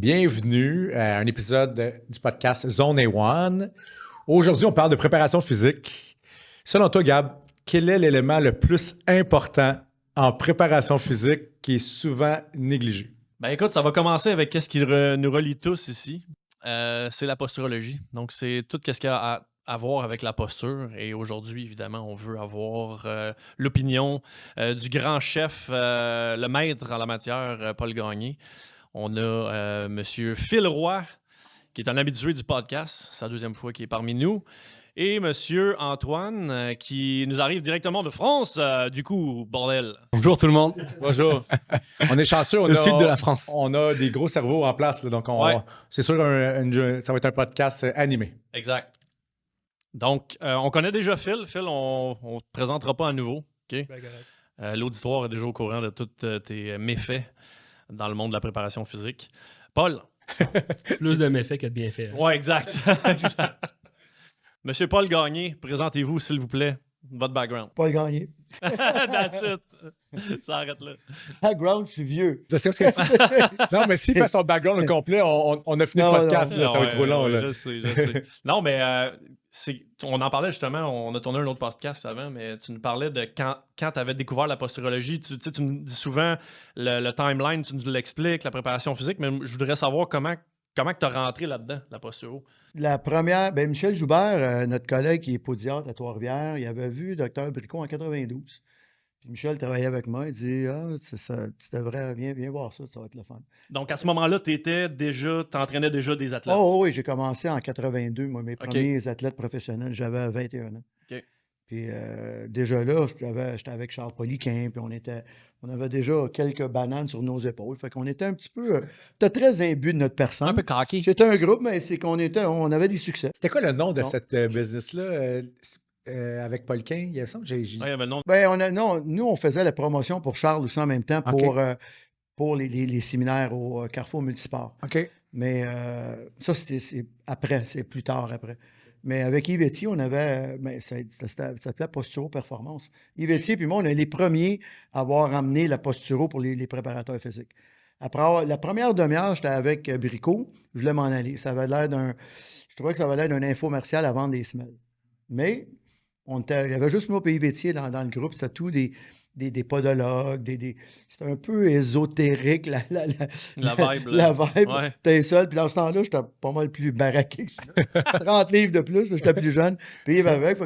Bienvenue à un épisode du podcast Zone A1. Aujourd'hui, on parle de préparation physique. Selon toi, Gab, quel est l'élément le plus important en préparation physique qui est souvent négligé? Ben écoute, ça va commencer avec ce qui nous relie tous ici. C'est la posturologie. Donc, c'est tout ce qu'il y a à voir avec la posture. Et aujourd'hui, évidemment, on veut avoir l'opinion du grand chef, le maître en la matière, Paul Gagné. On a M. Phil Roy, qui est un habitué du podcast. C'est la deuxième fois qu'il est parmi nous. Et M. Antoine, qui nous arrive directement de France, du coup, bordel. Bonjour tout le monde. Bonjour. On est chanceux. Le sud de la France. On a des gros cerveaux en place. Là, donc, c'est sûr que ça va être un podcast animé. Exact. Donc, on connaît déjà Phil. Phil, on ne te présentera pas à nouveau. Okay? L'auditoire est déjà au courant de tous tes méfaits dans le monde de la préparation physique. Paul. Plus de méfaits que de bienfaits. Oui, exact. Exact. Monsieur Paul Gagné, présentez-vous, s'il vous plaît, votre background. Paul Gagné. That's it. Ça arrête là. Background, je suis vieux. Je sais non, mais s'il fait son background au complet, on a fini le podcast. Non, ça va être trop long. Là. Je sais. Non, mais on en parlait justement, on a tourné un autre podcast avant, mais tu nous parlais de quand tu avais découvert la posturologie. Tu nous dis souvent le timeline, tu nous l'expliques, la préparation physique, mais je voudrais savoir comment tu as rentré là-dedans, la posturo. La première, Michel Joubert, notre collègue qui est podiatre à Trois-Rivières, il avait vu Dr Bricot en 92. Puis Michel travaillait avec moi, il dit tu devrais, viens voir ça va être le fun. Donc à ce moment-là, tu entraînais déjà des athlètes? Oh oui, j'ai commencé en 82, moi, mes premiers athlètes professionnels, j'avais 21 ans. OK. Puis déjà là, j'étais avec Charles Poliquin, puis on avait déjà quelques bananes sur nos épaules. Fait qu'on était un petit peu très imbu de notre personne. Un peu cocky. C'était un groupe, mais c'est qu'on on avait des succès. C'était quoi le nom de cette business-là avec Poliquin? Il y a ça? Il y avait le nom. Nous, on faisait la promotion pour Charles aussi en même temps pour les séminaires au Carrefour Multisport. OK. Mais ça, c'est après, c'est plus tard après. Mais avec Yves Etier, on avait, ça s'appelait Posturo Performance. Yves Etier puis moi, on est les premiers à avoir amené la posturo pour les préparateurs physiques. Après la première demi-heure, j'étais avec Bricot, je voulais m'en aller. Je trouvais que ça avait l'air d'un infomercial à vendre des semelles. Mais il y avait juste moi et Yves Etier dans le groupe, c'était tout des podologues, c'était un peu ésotérique, la vibe. La vibe, ouais. T'es seul. Puis dans ce temps-là, j'étais pas mal plus baraqué. 30 livres de plus, j'étais plus jeune. Puis Yves avec,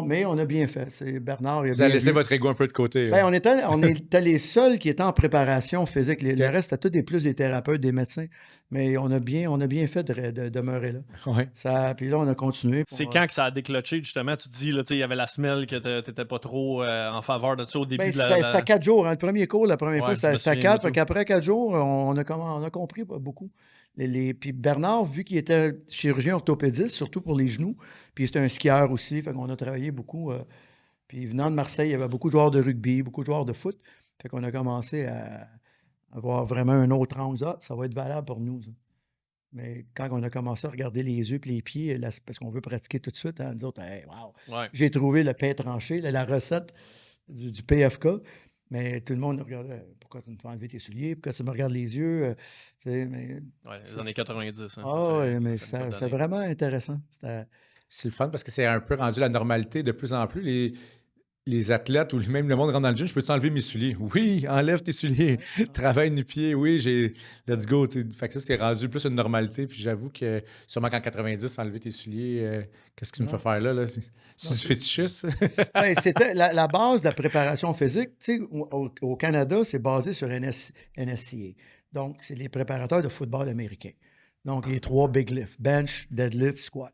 mais on a bien fait. C'est Bernard. Vous avez laissé votre ego un peu de côté. On était les seuls qui étaient en préparation physique. Le reste, c'était tous des thérapeutes, des médecins. Mais on a bien fait de demeurer là. Ouais. Puis là, on a continué. C'est quand que ça a déclenché, justement? Tu te dis, il y avait la semelle que tu n'étais pas trop en faveur de ça au début de la... C'était 4 jours. Hein. Le premier cours, la première fois, c'était 4. Fait qu'après 4 jours, on a compris beaucoup. Puis Bernard, vu qu'il était chirurgien orthopédiste, surtout pour les genoux, puis c'était un skieur aussi, fait qu'on a travaillé beaucoup. Puis venant de Marseille, il y avait beaucoup de joueurs de rugby, beaucoup de joueurs de foot. Fait qu'on a commencé à avoir vraiment un autre angle. Ça va être valable pour nous. Ça. Mais quand on a commencé à regarder les yeux et les pieds, là, parce qu'on veut pratiquer tout de suite, hein, nous autres, hey, wow! Ouais. J'ai trouvé le pain tranché, la recette du PFK. Mais tout le monde nous regardait. Pourquoi tu me fais enlever tes souliers? Pourquoi tu me regardes les yeux? Les années 90. Hein, oui, mais c'est vraiment intéressant. C'est le fun parce que c'est un peu rendu la normalité de plus en plus. Les athlètes ou même le monde rentre dans le gym, je peux t'enlever mes souliers? Oui, enlève tes souliers. Travaille nu pied. Oui, let's go. Fait que ça, c'est rendu plus une normalité. Puis j'avoue que sûrement qu'en 90, enlever tes souliers, qu'est-ce que tu me fais faire là? C'est du fétichisme? C'était la base de la préparation physique. Au Canada, c'est basé sur NSCA. Donc, c'est les préparateurs de football américain. Donc, les 3 big lifts, bench, deadlift, squat.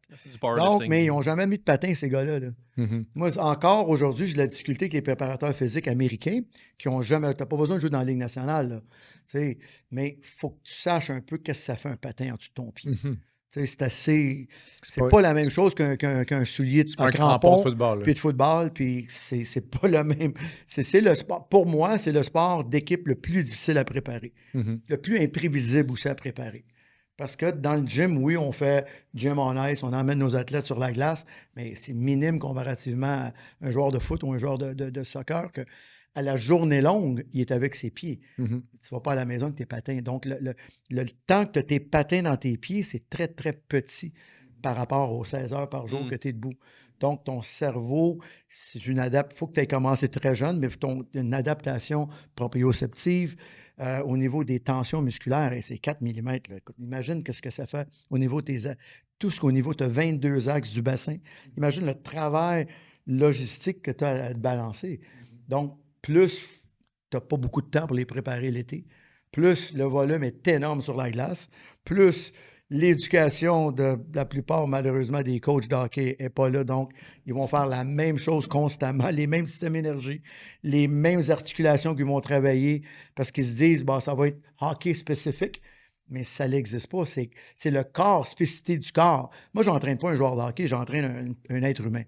Donc, mais ils n'ont jamais mis de patin, ces gars-là. Là. Mm-hmm. Moi, encore aujourd'hui, j'ai de la difficulté avec les préparateurs physiques américains qui n'ont jamais... Tu n'as pas besoin de jouer dans la Ligue nationale. Là, mais il faut que tu saches un peu qu'est-ce que ça fait un patin en dessous de ton pied. Mm-hmm. C'est assez... C'est pas la même chose qu'un soulier de crampon de football. Puis de football, puis c'est pas le même... C'est le sport... Pour moi, c'est le sport d'équipe le plus difficile à préparer. Mm-hmm. Le plus imprévisible aussi à préparer. Parce que dans le gym, oui, on fait gym on ice, on emmène nos athlètes sur la glace, mais c'est minime comparativement à un joueur de foot ou un joueur de soccer. à la journée longue, il est avec ses pieds. Mhm. Tu ne vas pas à la maison avec tes patins. Donc, le temps que tu as tes patins dans tes pieds, c'est très, très petit par rapport aux 16 heures par jour que tu es debout. Donc, ton cerveau, c'est une adaptation. Il faut que tu aies commencé très jeune, mais une adaptation proprioceptive au niveau des tensions musculaires, et c'est 4 mm. Là. Écoute, imagine ce que ça fait au niveau de tout ce qu'au niveau, tu as 22 axes du bassin. Imagine le travail logistique que tu as à te balancer. Donc, plus tu n'as pas beaucoup de temps pour les préparer l'été, plus le volume est énorme sur la glace, plus l'éducation de la plupart, malheureusement, des coachs de hockey n'est pas là. Donc, ils vont faire la même chose constamment, les mêmes systèmes d'énergie, les mêmes articulations qu'ils vont travailler parce qu'ils se disent, bah, ça va être hockey spécifique, mais ça n'existe pas. C'est le corps, spécificité du corps. Moi, je n'entraîne pas un joueur de hockey, j'entraîne un être humain.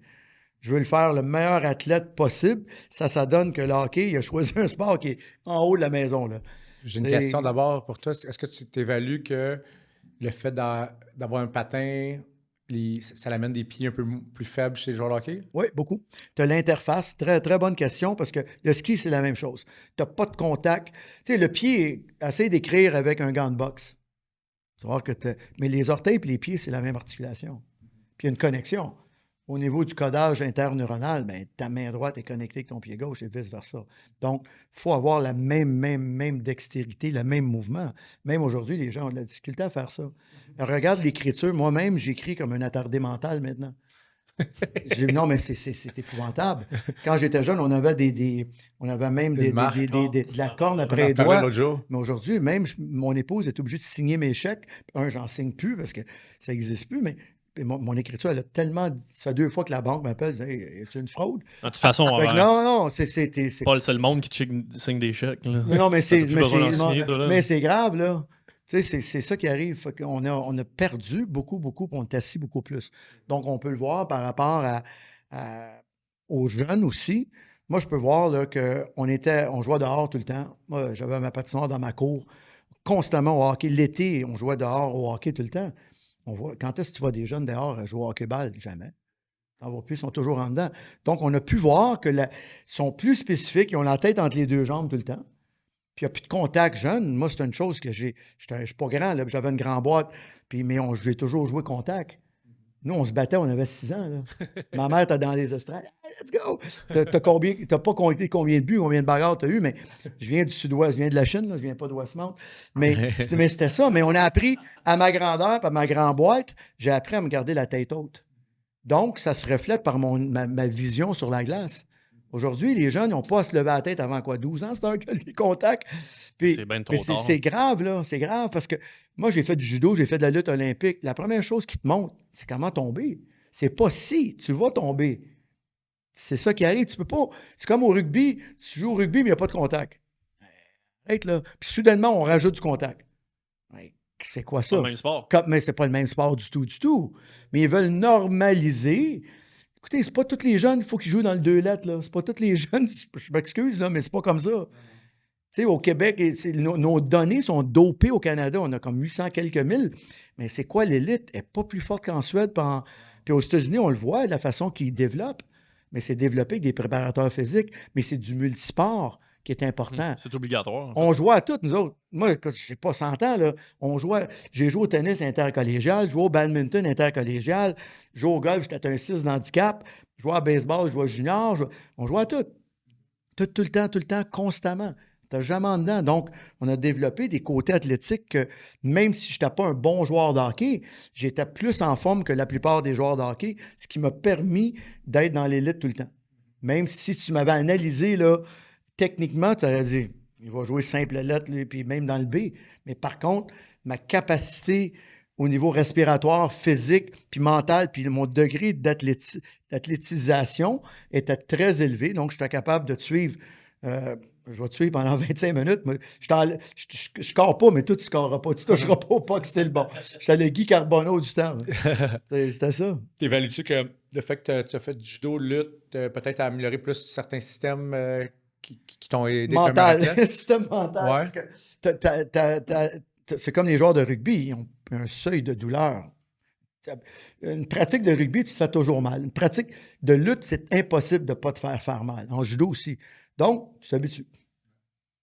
Je veux le faire le meilleur athlète possible. Ça donne que le hockey, il a choisi un sport qui est en haut de la maison. Là. J'ai une question d'abord pour toi. Est-ce que tu t'évalues que le fait d'avoir un patin, ça l'amène des pieds un peu plus faibles chez les joueurs de hockey? Oui, beaucoup. Tu as l'interface. Très, très bonne question parce que le ski, c'est la même chose. Tu n'as pas de contact. Tu sais, le pied, essaye d'écrire avec un gant de boxe. Tu vas voir que mais les orteils et les pieds, c'est la même articulation. Puis il y a une connexion. Au niveau du codage interneuronal, ben, ta main droite est connectée avec ton pied gauche et vice-versa. Donc, il faut avoir la même dextérité, le même mouvement. Même aujourd'hui, les gens ont de la difficulté à faire ça. Regarde l'écriture. Moi-même, j'écris comme un attardé mental maintenant. Non, mais c'est épouvantable. Quand j'étais jeune, on avait on avait même de la corne après les doigts. Mais aujourd'hui, même mon épouse est obligée de signer mes chèques. J'en signe plus parce que ça n'existe plus, mais mon écriture, elle a tellement... Ça fait 2 fois que la banque m'appelle, elle dit « Hey, es-tu une fraude? » De toute façon, non, c'est pas le seul monde qui signe des chèques. Là. Non, mais c'est c'est grave, là. Tu sais, c'est ça qui arrive. On a perdu beaucoup, puis on est assis beaucoup plus. Donc, on peut le voir par rapport aux jeunes aussi. Moi, je peux voir là, qu'on jouait dehors tout le temps. Moi, j'avais ma patinoire dans ma cour, constamment au hockey. L'été, on jouait dehors au hockey tout le temps. Quand est-ce que tu vois des jeunes dehors jouer au hockey-ball? Jamais. T'en vois plus, ils sont toujours en dedans. Donc, on a pu voir qu'ils sont plus spécifiques, ils ont la tête entre les 2 jambes tout le temps. Puis il n'y a plus de contact jeune. Moi, c'est une chose que je ne suis pas grand, là, j'avais une grande boîte, mais j'ai toujours joué contact. Nous, on se battait, on avait 6 ans. Là. Ma mère était dans les estrades. Hey, let's go! T'as pas compté combien de buts, combien de bagarres tu as eu, mais je viens du sud-ouest, je viens de la Chine, là, je viens pas de Westmount. Mais c'était ça. Mais on a appris à ma grandeur, par ma grande boîte, j'ai appris à me garder la tête haute. Donc, ça se reflète par ma vision sur la glace. Aujourd'hui, les jeunes n'ont pas à se lever la tête avant 12 ans, c'est un les contacts. Puis, c'est bien trop tard. C'est grave, là. C'est grave parce que moi, j'ai fait du judo, j'ai fait de la lutte olympique. La première chose qui te montre, c'est comment tomber. C'est pas si tu vas tomber. C'est ça qui arrive. Tu peux pas. C'est comme au rugby. Tu joues au rugby, mais il n'y a pas de contact. Arrête, là. Puis soudainement, on rajoute du contact. C'est quoi ça? C'est pas le même sport. Mais c'est pas le même sport du tout. Mais ils veulent normaliser. Écoutez, c'est pas tous les jeunes, il faut qu'ils jouent dans le 2 lettres, là. C'est pas tous les jeunes, je m'excuse, là, mais c'est pas comme ça. Tu sais, au Québec, nos données sont dopées au Canada. On a comme 800 quelques mille. Mais c'est quoi l'élite? Elle n'est pas plus forte qu'en Suède. Puis aux États-Unis, on le voit, la façon qu'ils développent. Mais c'est développé avec des préparateurs physiques. Mais c'est du multisport qui est important. C'est obligatoire. En fait. On jouait à tout, nous autres. Moi, je n'ai pas 100 ans, là. J'ai joué au tennis intercollégial, joué au badminton intercollégial, joué au golf, j'étais un 6 d'handicap, joué à baseball, joué au junior. On jouait à tout. Tout le temps, constamment. Tu n'es jamais en dedans. Donc, on a développé des côtés athlétiques que même si je n'étais pas un bon joueur de hockey, j'étais plus en forme que la plupart des joueurs de hockey, ce qui m'a permis d'être dans l'élite tout le temps. Même si tu m'avais analysé, là, techniquement, tu aurais dit, il va jouer simple lettre, puis même dans le B. Mais par contre, ma capacité au niveau respiratoire, physique, puis mental, puis mon degré d'athlétisation était très élevé. Donc, j'étais capable de te suivre. Je vais te suivre pendant 25 minutes. Je ne score pas, mais toi, tu ne scoreras pas. Tu ne toucheras pas au puck, c'était le bon. J'étais le Guy Carbonneau du temps. C'était ça. T'évalues-tu que le fait que tu as fait du judo, lutte, peut-être à améliorer plus certains systèmes qui t'ont aidé mental. Comme un système mental. Ouais. Parce que c'est comme les joueurs de rugby. Ils ont un seuil de douleur. Une pratique de rugby, tu te fais toujours mal. Une pratique de lutte, c'est impossible de ne pas te faire mal. En judo aussi. Donc, tu t'habitues.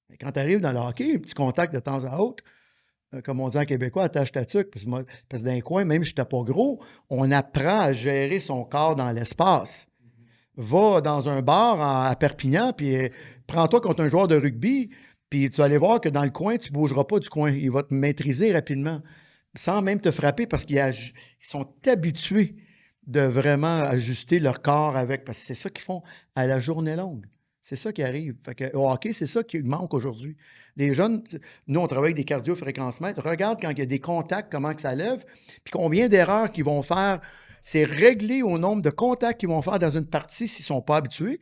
Mais quand tu arrives dans le hockey, un petit contact de temps à autre, comme on dit en québécois, attache ta tuque. Parce que dans les coins, même si tu n'étais pas gros, on apprend à gérer son corps dans l'espace. Va dans un bar à Perpignan, puis prends-toi contre un joueur de rugby, puis tu vas aller voir que dans le coin, tu ne bougeras pas du coin. Il va te maîtriser rapidement, sans même te frapper, parce qu'ils sont habitués de vraiment ajuster leur corps avec, parce que c'est ça qu'ils font à la journée longue. C'est ça qui arrive. Fait que, au hockey, c'est ça qui manque aujourd'hui. Les jeunes, nous, on travaille avec des cardio-fréquencemètres. Regarde quand il y a des contacts, comment que ça lève, puis combien d'erreurs qu'ils vont faire. C'est réglé au nombre de contacts qu'ils vont faire dans une partie s'ils ne sont pas habitués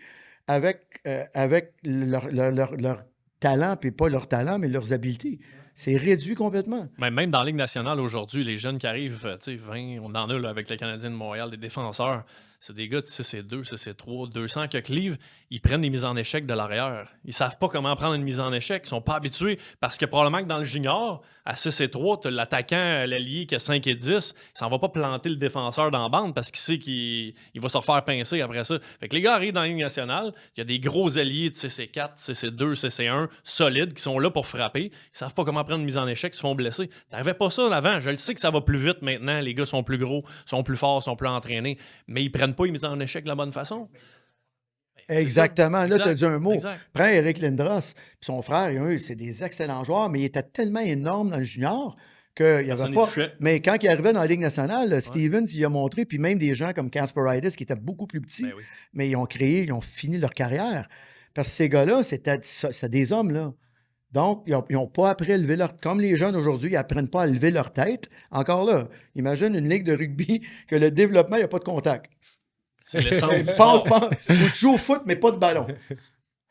avec leur talent, puis pas leur talent, mais leurs habiletés. C'est réduit complètement. Mais même dans la Ligue nationale aujourd'hui, les jeunes qui arrivent, tu sais, 20, on en a là, avec les Canadiens de Montréal, des défenseurs, c'est des gars de 6'2", 6'3", 200 quelques livres, ils prennent des mises en échec de l'arrière. Ils savent pas comment prendre une mise en échec, ils sont pas habitués, parce que probablement que dans le junior, à 6'3", tu as l'attaquant, l'allié qui a 5'10", il s'en va pas planter le défenseur dans la bande parce qu'il sait qu'il va se refaire pincer après ça. Fait que les gars arrivent dans la Ligue nationale, il y a des gros alliés de 6'4", 6'2", 6'1", solides, qui sont là pour frapper, ils savent pas comment prendre une mise en échec, ils se font blesser. T'avais pas ça avant, je le sais que ça va plus vite maintenant, les gars sont plus gros, sont plus forts, sont plus entraînés, mais ils prennent pas une mise en échec de la bonne façon. Exactement. Là, tu as dit un mot. Exact. Prends Eric Lindros, puis son frère, c'est des excellents joueurs, mais il était tellement énorme dans le junior qu'il n'y avait pas. Mais quand il arrivait dans la Ligue nationale, Stevens, il a montré, puis même des gens comme Kasparaitis, qui étaient beaucoup plus petits, mais ils ont fini leur carrière. Parce que ces gars-là, c'était des hommes, là. Donc, ils n'ont pas appris à lever leur... Comme les jeunes aujourd'hui, ils n'apprennent pas à lever leur tête. Encore là, imagine une ligue de rugby que le développement, il n'y a pas de contact. C'est l'essence du sport. Ou tu joues au foot, mais pas de ballon.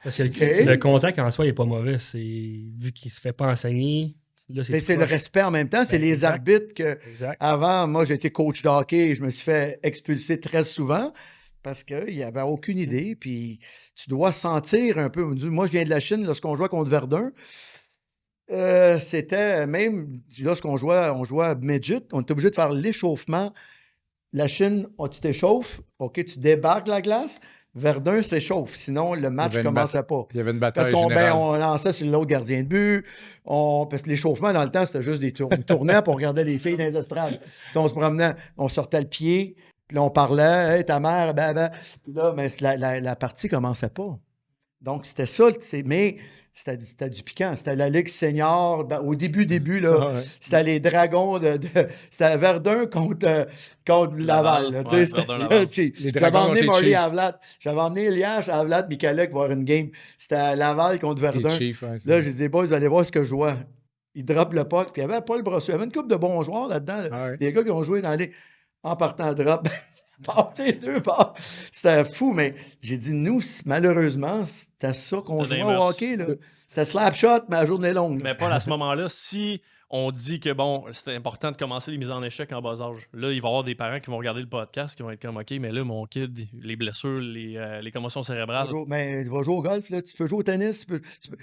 Parce que le contact en soi, il n'est pas mauvais. Vu qu'il ne se fait pas enseigner, là, c'est le respect en même temps. C'est les arbitres que... Avant, moi, j'étais coach de hockey et je me suis fait expulser très souvent parce qu'il n'y avait aucune idée. Puis tu dois sentir un peu... Moi, je viens de la Chine lorsqu'on jouait contre Verdun. C'était même... Lorsqu'on jouait à Midget, on était obligé de faire l'échauffement. La Chine, tu t'échauffes, OK, tu débarques la glace, Verdun s'échauffe, sinon le match ne commençait pas. Il y avait une bataille parce générale. On lançait sur l'autre gardien de but, parce que l'échauffement, dans le temps, c'était juste des tours. On tournait pour regarder les filles dans les estrades. On se promenait, on sortait le pied, puis là, on parlait, « Hey, ta mère, ben. » Puis là, mais la partie ne commençait pas. Donc, c'était ça, mais... C'était du piquant. C'était la Ligue senior. Au début, là, c'était les Dragons c'était Verdun contre Laval. Là, j'avais emmené Marty Havlat. J'avais emmené Elias Havlat, Michalek voir une game. C'était Laval contre Verdun. Là, je disais, vous allez voir ce que je vois. Ils droppent le puck. Puis il y avait Paul Brossu. Il y avait une couple de bons joueurs là-dedans. Des gars qui ont joué dans les... En partant à drop. C'était fou, mais j'ai dit, nous, malheureusement, c'était ça qu'on jouait au hockey. Là. C'était slap shot, mais la journée longue. Mais pas à ce moment-là. Si on dit que, bon, c'était important de commencer les mises en échec en bas âge, là, il va y avoir des parents qui vont regarder le podcast, qui vont être comme, OK, mais là, mon kid, les blessures, les commotions cérébrales. Mais tu vas jouer au golf, là, tu peux jouer au tennis.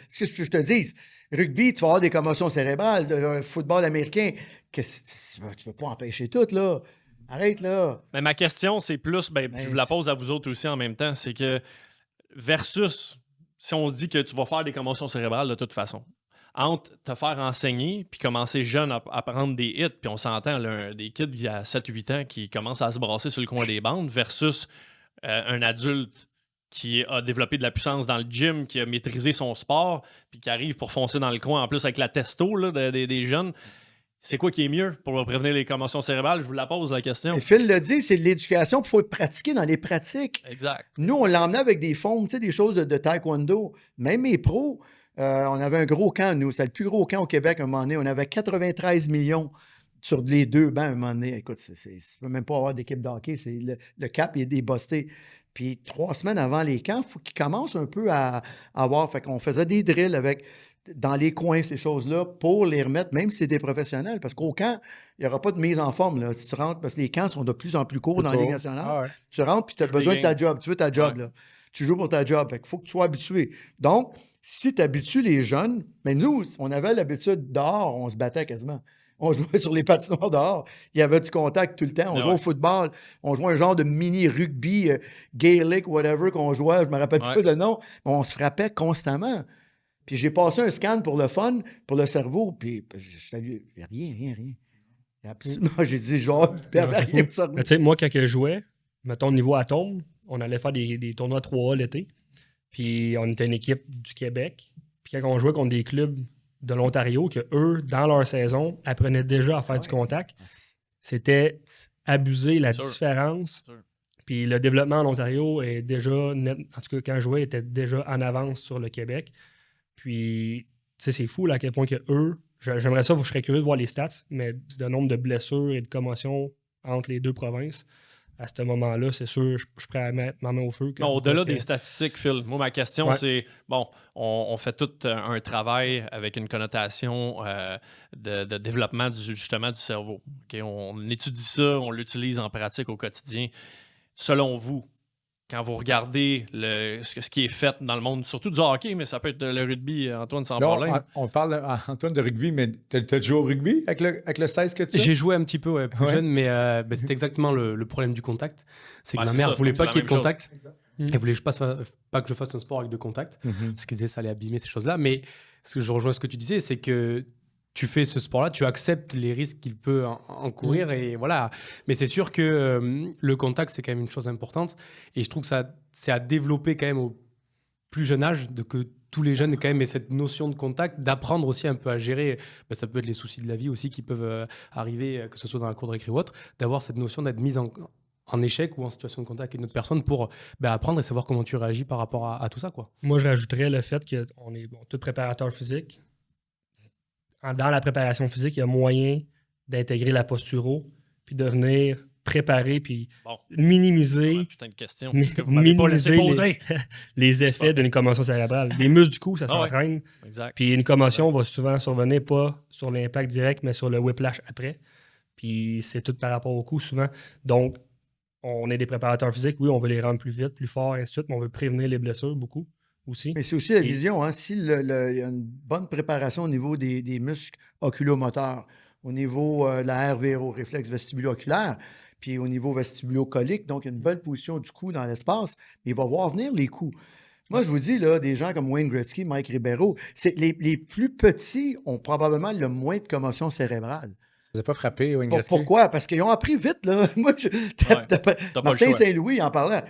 Ce que je te dis, rugby, tu vas avoir des commotions cérébrales. Football américain, tu ne peux pas empêcher tout, là. Arrête, là. Mais ma question, c'est plus, je vous la pose à vous autres aussi en même temps, c'est que versus, si on dit que tu vas faire des commotions cérébrales de toute façon, entre te faire enseigner puis commencer jeune à prendre des hits, puis on s'entend, là, des kids qui a 7-8 ans qui commencent à se brasser sur le coin des bandes, versus un adulte qui a développé de la puissance dans le gym, qui a maîtrisé son sport, puis qui arrive pour foncer dans le coin, en plus avec la testo là, des jeunes. C'est quoi qui est mieux pour prévenir les commotions cérébrales? Je vous la pose, la question. Et Phil le dit, c'est de l'éducation, il faut pratiquer dans les pratiques. Exact. Nous, on l'emmenait avec des fonds, des choses de taekwondo. Même mes pros, on avait un gros camp, nous. C'était le plus gros camp au Québec à un moment donné. On avait 93 millions sur les 2 bancs à un moment donné. Écoute, tu ne peux même pas avoir d'équipe de hockey. Le cap, il est débosté. Puis 3 semaines avant les camps, il faut qu'ils commencent un peu à avoir. Fait qu'on faisait des drills dans les coins, ces choses-là, pour les remettre, même si c'est des professionnels. Parce qu'au camp, il n'y aura pas de mise en forme. Là. Si tu rentres, parce que les camps sont de plus en plus courts dans la Ligue nationale. Tu rentres puis tu as besoin de ta job. Tu veux ta job. Là. Tu joues pour ta job. Il faut que tu sois habitué. Donc, si tu habitues les jeunes, mais nous, on avait l'habitude dehors, on se battait quasiment. On jouait sur les patinoires dehors. Il y avait du contact tout le temps. On jouait au football. On jouait un genre de mini-rugby, Gaelic, whatever, qu'on jouait. Je ne me rappelle pas le nom. On se frappait constamment. Puis j'ai passé un scan pour le fun, pour le cerveau. Puis rien. Absolument. J'ai dit, genre, rien au cerveau. Tu sais, moi, quand je jouais, mettons, niveau atome, on allait faire des tournois 3A l'été. Puis on était une équipe du Québec. Puis quand on jouait contre des clubs de l'Ontario, que eux, dans leur saison, apprenaient déjà à faire du contact, c'était abuser la différence. Puis le développement en Ontario est déjà, net, en tout cas quand je jouais, était déjà en avance sur le Québec. Puis, tu sais, c'est fou là, à quel point que eux, j'aimerais ça, je serais curieux de voir les stats, mais le nombre de blessures et de commotions entre les deux provinces, à ce moment-là, c'est sûr, je suis prêt à mettre ma main au feu. Au-delà des statistiques, Phil, moi, ma question, c'est, bon, on fait tout un travail avec une connotation de développement justement du cerveau. Okay? On étudie ça, on l'utilise en pratique au quotidien. Selon vous, quand vous regardez ce qui est fait dans le monde, surtout du hockey, mais ça peut être le rugby, Antoine, sans problème. On parle, Antoine, de rugby, mais t'as joué au rugby avec le 16 que tu as? J'ai joué un petit peu plus jeune, mais c'est exactement le problème du contact. C'est que ma mère ne voulait pas qu'il y ait de contact. Elle voulait pas que je fasse un sport avec de contact, parce qu'elle disait que ça allait abîmer ces choses-là. Mais ce que je rejoins ce que tu disais, c'est que tu fais ce sport-là, tu acceptes les risques qu'il peut encourir et voilà. Mais c'est sûr que le contact, c'est quand même une chose importante. Et je trouve que c'est à développer quand même au plus jeune âge, que tous les jeunes quand même aient cette notion de contact, d'apprendre aussi un peu à gérer. Ça peut être les soucis de la vie aussi qui peuvent arriver, que ce soit dans la cour de récré ou autre, d'avoir cette notion d'être mise en échec ou en situation de contact avec une autre personne pour apprendre et savoir comment tu réagis par rapport à tout ça, quoi. Moi, je rajouterais le fait qu'on est tous préparateurs physiques. Dans la préparation physique, il y a moyen d'intégrer la posturo, puis de venir préparer, puis minimiser, putain de question que vous m'avez pas laissé poser. les effets d'une commotion cérébrale. Les muscles du cou, ça s'entraîne. Exact. Puis une commotion va souvent survenir pas sur l'impact direct, mais sur le whiplash après. Puis c'est tout par rapport au cou souvent. Donc, on est des préparateurs physiques. Oui, on veut les rendre plus vite, plus forts, et ainsi de suite, mais on veut prévenir les blessures beaucoup. Aussi. Mais c'est aussi la vision. Hein? Si il y a une bonne préparation au niveau des muscles oculomoteurs, au niveau de la RVO, réflexe vestibulo-oculaire, puis au niveau vestibulo-colique, donc une bonne position du cou dans l'espace, mais il va voir venir les coups. Moi, je vous dis, là, des gens comme Wayne Gretzky, Mike Ribeiro, les plus petits ont probablement le moins de commotion cérébrale. Vous n'avez pas frappé, Wayne Gretzky? Pourquoi? Parce qu'ils ont appris vite, là. Moi, Martin Saint-Louis en parlait.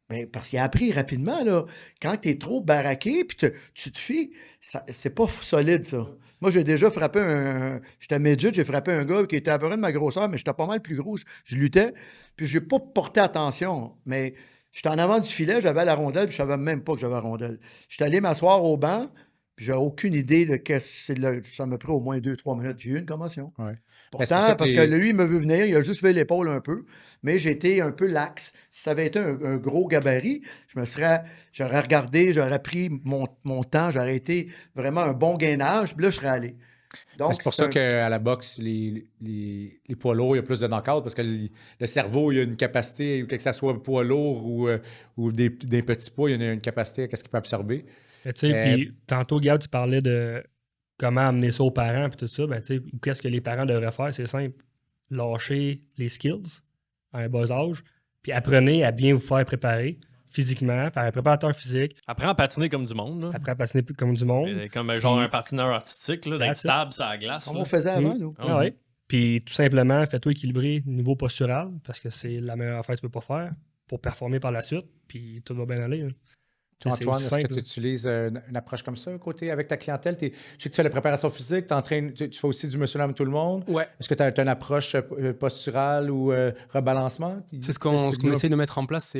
Ben, parce qu'il a appris rapidement, là. Quand tu es trop baraqué, puis tu te fies, c'est pas solide, ça. Moi, j'ai déjà frappé j'étais midget, j'ai frappé un gars qui était à peu près de ma grosseur, mais j'étais pas mal plus gros. Je luttais, puis je n'ai pas porté attention. Mais j'étais en avant du filet, j'avais la rondelle, puis je savais même pas que j'avais la rondelle. J'étais allé m'asseoir au banc, puis j'avais aucune idée de qu'est-ce que c'est. Ça m'a pris au moins 2-3 minutes. J'ai eu une commotion. Ouais. Pourtant, parce que lui, il me veut venir, il a juste fait l'épaule un peu, mais j'ai été un peu lax. Si ça avait été un gros gabarit, j'aurais regardé, j'aurais pris mon temps, j'aurais été vraiment un bon gainage, puis là, je serais allé. Donc, c'est pour ça qu'à la boxe, les poids lourds, il y a plus de knock-out, parce que le cerveau, il y a une capacité, que ça soit poids lourd ou des petits poids, il y a une capacité à ce qu'il peut absorber. Puis tantôt, Gab, tu parlais de comment amener ça aux parents, puis tout ça. Qu'est-ce que les parents devraient faire? C'est simple. Lâcher les skills à un bas âge, puis apprenez à bien vous faire préparer physiquement par un préparateur physique. Apprends à patiner comme du monde. Là. Apprends à patiner comme du monde. Comme genre un patineur artistique, là, d'être stable sur la glace. Comme on faisait avant, nous. Oui. Puis tout simplement, fais-toi équilibrer niveau postural, parce que c'est la meilleure affaire que tu peux pas faire pour performer par la suite, puis tout va bien aller. Hein. Antoine, est-ce que tu utilises une approche comme ça, côté avec ta clientèle? Je sais que tu fais la préparation physique, tu fais aussi du monsieur l'homme tout le monde. Ouais. Est-ce que tu as une approche posturale ou rebalancement? C'est ce qu'on essaie de mettre en place.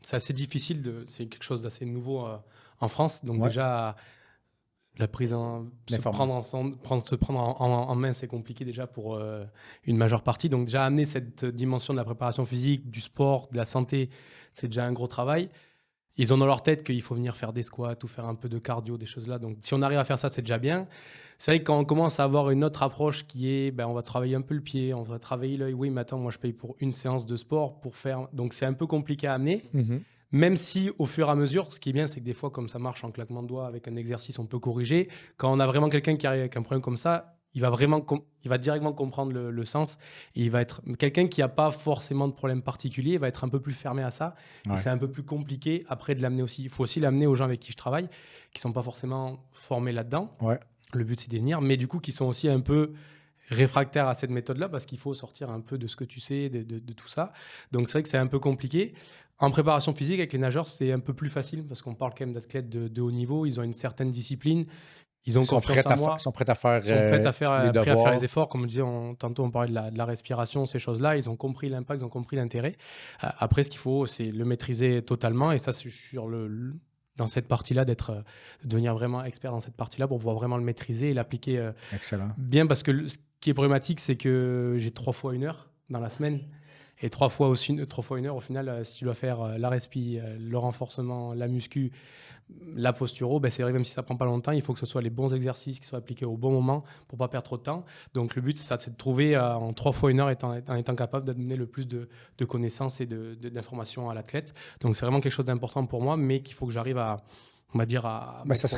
C'est assez difficile. C'est quelque chose d'assez nouveau en France. Donc déjà, la prise se prendre en main, c'est compliqué déjà pour une majeure partie. Donc déjà, amener cette dimension de la préparation physique, du sport, de la santé, c'est déjà un gros travail. Ils ont dans leur tête qu'il faut venir faire des squats ou faire un peu de cardio, des choses là. Donc, si on arrive à faire ça, c'est déjà bien. C'est vrai que quand on commence à avoir une autre approche qui est, on va travailler un peu le pied, on va travailler l'œil. Oui, mais attends, moi, je paye pour une séance de sport pour faire... Donc, c'est un peu compliqué à amener. Mm-hmm. Même si, au fur et à mesure, ce qui est bien, c'est que des fois, comme ça marche en claquement de doigts avec un exercice, on peut corriger. Quand on a vraiment quelqu'un qui arrive avec un problème comme ça, il va directement comprendre le sens. Et il va être quelqu'un qui n'a pas forcément de problème particulier. Il va être un peu plus fermé à ça. Ouais. Et c'est un peu plus compliqué après de l'amener aussi. Il faut aussi l'amener aux gens avec qui je travaille, qui ne sont pas forcément formés là-dedans. Ouais. Le but, c'est d'y venir, mais du coup, qui sont aussi un peu réfractaires à cette méthode-là parce qu'il faut sortir un peu de ce que tu sais, de tout ça. Donc, c'est vrai que c'est un peu compliqué. En préparation physique, avec les nageurs, c'est un peu plus facile parce qu'on parle quand même d'athlètes de haut niveau. Ils ont une certaine discipline. Ils ont confiance en moi. Ils sont prêts à faire, Ils sont prêts à faire, les prêts à devoirs. faire les efforts. Comme on disait, tantôt, on parlait de la respiration, ces choses-là. Ils ont compris l'impact, ils ont compris l'intérêt. Après, ce qu'il faut, c'est le maîtriser totalement. Et ça, c'est sur dans cette partie-là, de devenir vraiment expert dans cette partie-là pour pouvoir vraiment le maîtriser et l'appliquer Excellent. bien. Parce que ce qui est problématique, c'est que j'ai 3 fois 1 heure dans la semaine. Et 3 fois 1 heure, au final, si tu dois faire la respi, le renforcement, la muscu, la posturo, c'est vrai, même si ça prend pas longtemps, il faut que ce soit les bons exercices qui soient appliqués au bon moment pour pas perdre trop de temps. Donc le but, c'est de trouver en 3 fois 1 heure, en étant capable d'amener le plus de connaissances et d'informations à l'athlète. Donc c'est vraiment quelque chose d'important pour moi, mais qu'il faut que j'arrive on va dire ça se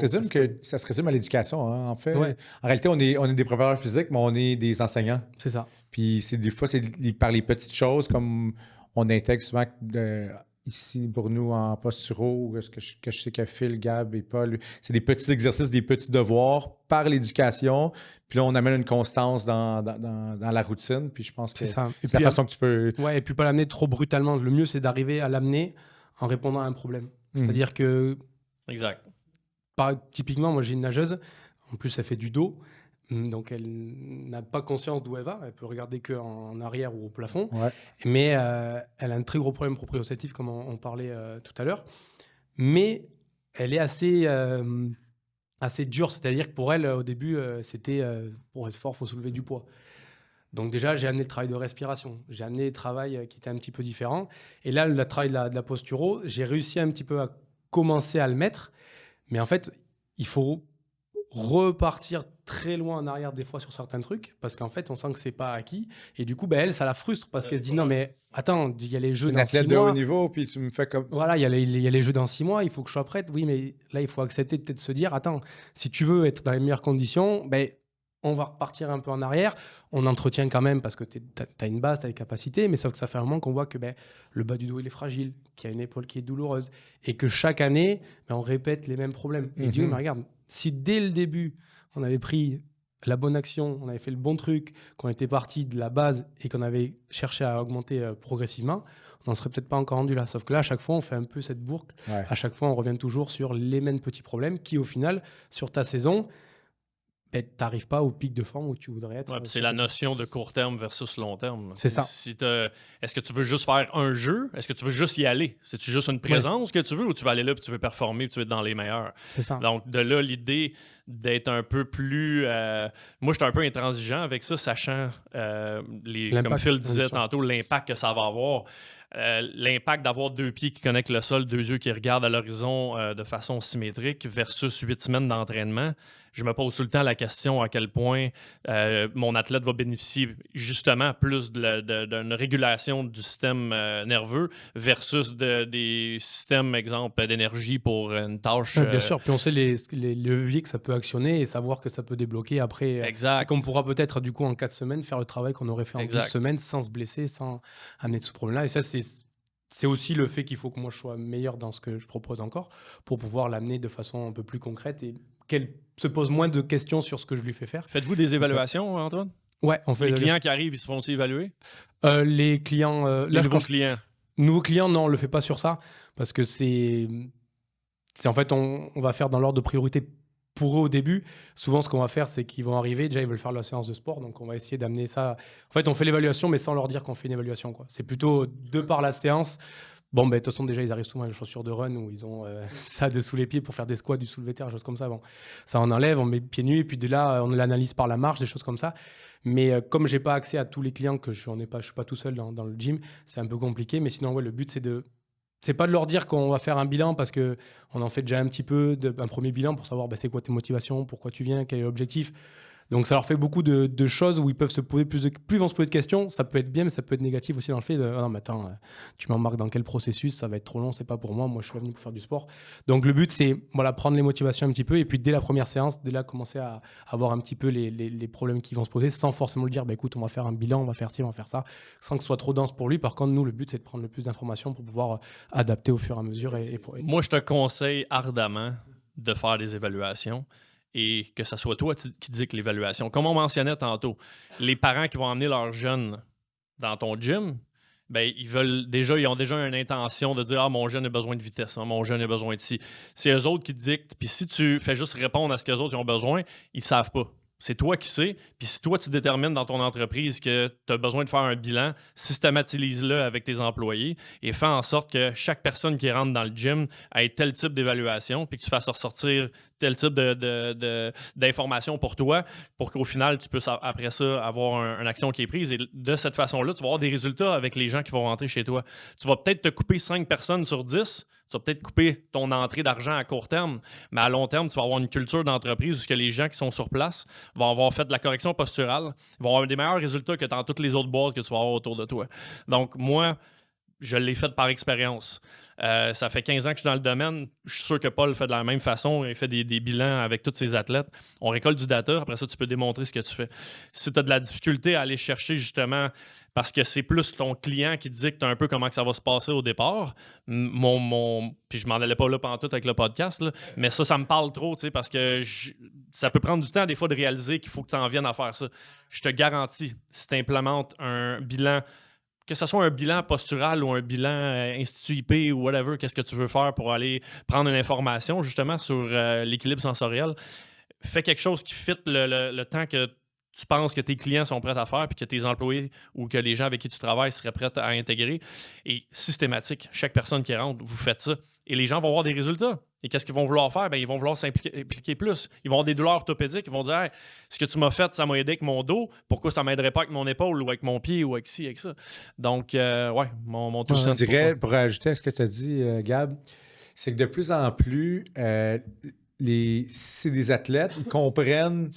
résume à l'éducation, hein, en fait. Ouais. En réalité, on est des préparateurs physiques, mais on est des enseignants. C'est ça. Puis des fois, c'est par les petites choses, comme on intègre souvent ici pour nous en posturo, que je sais que Phil, Gab et Paul, c'est des petits exercices, des petits devoirs par l'éducation. Puis là, on amène une constance dans la routine. Puis je pense que ça. c'est la façon que tu peux... Ouais, et puis pas l'amener trop brutalement. Le mieux, c'est d'arriver à l'amener en répondant à un problème. C'est-à-dire que... Exact. Typiquement, moi, j'ai une nageuse. En plus, elle fait du dos. Donc, elle n'a pas conscience d'où elle va. Elle peut regarder qu'en arrière ou au plafond. Ouais. Mais elle a un très gros problème proprioceptif, comme on parlait tout à l'heure. Mais elle est assez dure. C'est-à-dire que pour elle, au début, c'était pour être fort, il faut soulever du poids. Donc déjà, j'ai amené le travail de respiration. J'ai amené le travail qui était un petit peu différent. Et là, le travail de la posturo, j'ai réussi un petit peu à commencer à le mettre. Mais en fait, il faut repartir très loin en arrière des fois sur certains trucs parce qu'en fait on sent que c'est pas acquis et du coup elle, ça la frustre parce qu'elle se dit non mais attends, il y a les jeux dans 6 mois. Une athlète de haut niveau, puis tu me fais comme... Voilà, il y a les jeux dans 6 mois, il faut que je sois prête. Oui, mais là il faut accepter peut-être de se dire attends, si tu veux être dans les meilleures conditions, on va repartir un peu en arrière. On entretient quand même parce que tu as une base, tu as des capacités, mais sauf que ça fait un moment qu'on voit que le bas du dos il est fragile, qu'il y a une épaule qui est douloureuse et que chaque année on répète les mêmes problèmes. Et je dis oui, mais regarde, si dès le début on avait pris la bonne action, on avait fait le bon truc, qu'on était parti de la base et qu'on avait cherché à augmenter progressivement, on n'en serait peut-être pas encore rendu là. Sauf que là, à chaque fois, on fait un peu cette boucle. Ouais. À chaque fois, on revient toujours sur les mêmes petits problèmes qui, au final, sur ta saison, tu n'arrives pas au pic de forme où tu voudrais être. C'est la notion de court terme versus long terme. C'est ça. Est-ce que tu veux juste faire un jeu? Est-ce que tu veux juste y aller? C'est-tu juste une présence que tu veux ou tu vas aller là et tu veux performer et tu veux être dans les meilleurs? C'est ça. Donc, de là, l'idée d'être un peu plus... moi, je suis un peu intransigeant avec ça, sachant, comme Phil disait tantôt, l'impact que ça va avoir. L'impact d'avoir 2 pieds qui connectent le sol, 2 yeux qui regardent à l'horizon de façon symétrique versus 8 semaines d'entraînement. Je me pose tout le temps la question à quel point mon athlète va bénéficier justement plus d'une régulation du système nerveux versus des systèmes, exemple, d'énergie pour une tâche. Bien sûr, puis on sait les leviers que ça peut actionner et savoir que ça peut débloquer après. Exact. Et qu'on pourra peut-être, du coup, en 4 semaines, faire le travail qu'on aurait fait en 12 semaines sans se blesser, sans amener de ce problème-là. Et ça, c'est aussi le fait qu'il faut que moi je sois meilleur dans ce que je propose encore pour pouvoir l'amener de façon un peu plus concrète et qu'elle se pose moins de questions sur ce que je lui fais faire. Faites-vous des évaluations, Antoine? Ouais, on fait. Les clients qui arrivent, ils se font-ils évaluer? Les clients... les nouveaux clients? Nouveaux clients, non, on le fait pas sur ça parce que c'est en fait, on va faire dans l'ordre de priorité pour eux au début. Souvent, ce qu'on va faire, c'est qu'ils vont arriver, déjà, ils veulent faire la séance de sport, donc on va essayer d'amener ça. En fait, on fait l'évaluation, mais sans leur dire qu'on fait une évaluation, quoi. C'est plutôt de par la séance. Bon, de toute façon, déjà, ils arrivent souvent avec des chaussures de run où ils ont ça dessous les pieds pour faire des squats, du soulevé terre, des choses comme ça. Bon, ça, on enlève, on met pieds nus, et puis de là, on l'analyse par la marche, des choses comme ça. Mais comme j'ai pas accès à tous les clients, que je suis pas tout seul dans le gym, c'est un peu compliqué. Mais sinon, ouais, le but, c'est pas de leur dire qu'on va faire un bilan parce qu'on en fait déjà un petit peu, un premier bilan pour savoir c'est quoi tes motivations, pourquoi tu viens, quel est l'objectif. Donc, ça leur fait beaucoup de choses où ils peuvent se poser plus ils vont se poser de questions. Ça peut être bien, mais ça peut être négatif aussi dans le fait de « Ah non, mais attends, tu m'embarques dans quel processus? Ça va être trop long, c'est pas pour moi. Moi, je suis venu pour faire du sport. » Donc, le but, c'est prendre les motivations un petit peu et puis dès la première séance, dès là, commencer à avoir un petit peu les problèmes qui vont se poser sans forcément le dire « Écoute, on va faire un bilan, on va faire ci, on va faire ça », sans que ce soit trop dense pour lui. Par contre, nous, le but, c'est de prendre le plus d'informations pour pouvoir adapter au fur et à mesure. Moi, je te conseille ardemment de faire des évaluations et que ce soit toi qui dicte l'évaluation. Comme on mentionnait tantôt, les parents qui vont emmener leurs jeunes dans ton gym, ben, ils ont déjà une intention de dire « Ah, mon jeune a besoin de vitesse, mon jeune a besoin de ci ». C'est eux autres qui dictent. Puis si tu fais juste répondre à ce qu'eux autres ils ont besoin, ils ne savent pas. C'est toi qui sais. Puis si toi, tu détermines dans ton entreprise que tu as besoin de faire un bilan, systématise-le avec tes employés et fais en sorte que chaque personne qui rentre dans le gym ait tel type d'évaluation puis que tu fasses ressortir tel type d'informations pour toi pour qu'au final, tu puisses après ça avoir une action qui est prise. Et de cette façon-là, tu vas avoir des résultats avec les gens qui vont rentrer chez toi. Tu vas peut-être te couper 5 personnes sur 10. Tu vas peut-être couper ton entrée d'argent à court terme, mais à long terme, tu vas avoir une culture d'entreprise où les gens qui sont sur place vont avoir fait de la correction posturale, vont avoir des meilleurs résultats que dans toutes les autres boîtes que tu vas avoir autour de toi. Donc, moi, je l'ai fait par expérience. Ça fait 15 ans que je suis dans le domaine. Je suis sûr que Paul fait de la même façon. Il fait des bilans avec tous ses athlètes. On récolte du data. Après ça, tu peux démontrer ce que tu fais. Si tu as de la difficulté à aller chercher justement parce que c'est plus ton client qui dicte un peu comment que ça va se passer au départ, puis je m'en allais pas là pantoute avec le podcast, là, mais ça me parle trop, parce que ça peut prendre du temps des fois de réaliser qu'il faut que tu en viennes à faire ça. Je te garantis, si tu implémentes un bilan, que ce soit un bilan postural ou un bilan Institut IP ou whatever, qu'est-ce que tu veux faire pour aller prendre une information justement sur l'équilibre sensoriel, fais quelque chose qui fit le temps que tu penses que tes clients sont prêts à faire puis que tes employés ou que les gens avec qui tu travailles seraient prêts à intégrer. Et systématique, chaque personne qui rentre, vous faites ça. Et les gens vont avoir des résultats. Et qu'est-ce qu'ils vont vouloir faire? Bien, ils vont vouloir s'impliquer plus. Ils vont avoir des douleurs orthopédiques. Ils vont dire hey, ce que tu m'as fait, ça m'a aidé avec mon dos. Pourquoi ça ne m'aiderait pas avec mon épaule ou avec mon pied ou avec ci, avec ça? Donc, ouais, mon tout sens. Je dirais, pour ajouter à ce que tu as dit, Gab, c'est que de plus en plus, c'est des athlètes, ils comprennent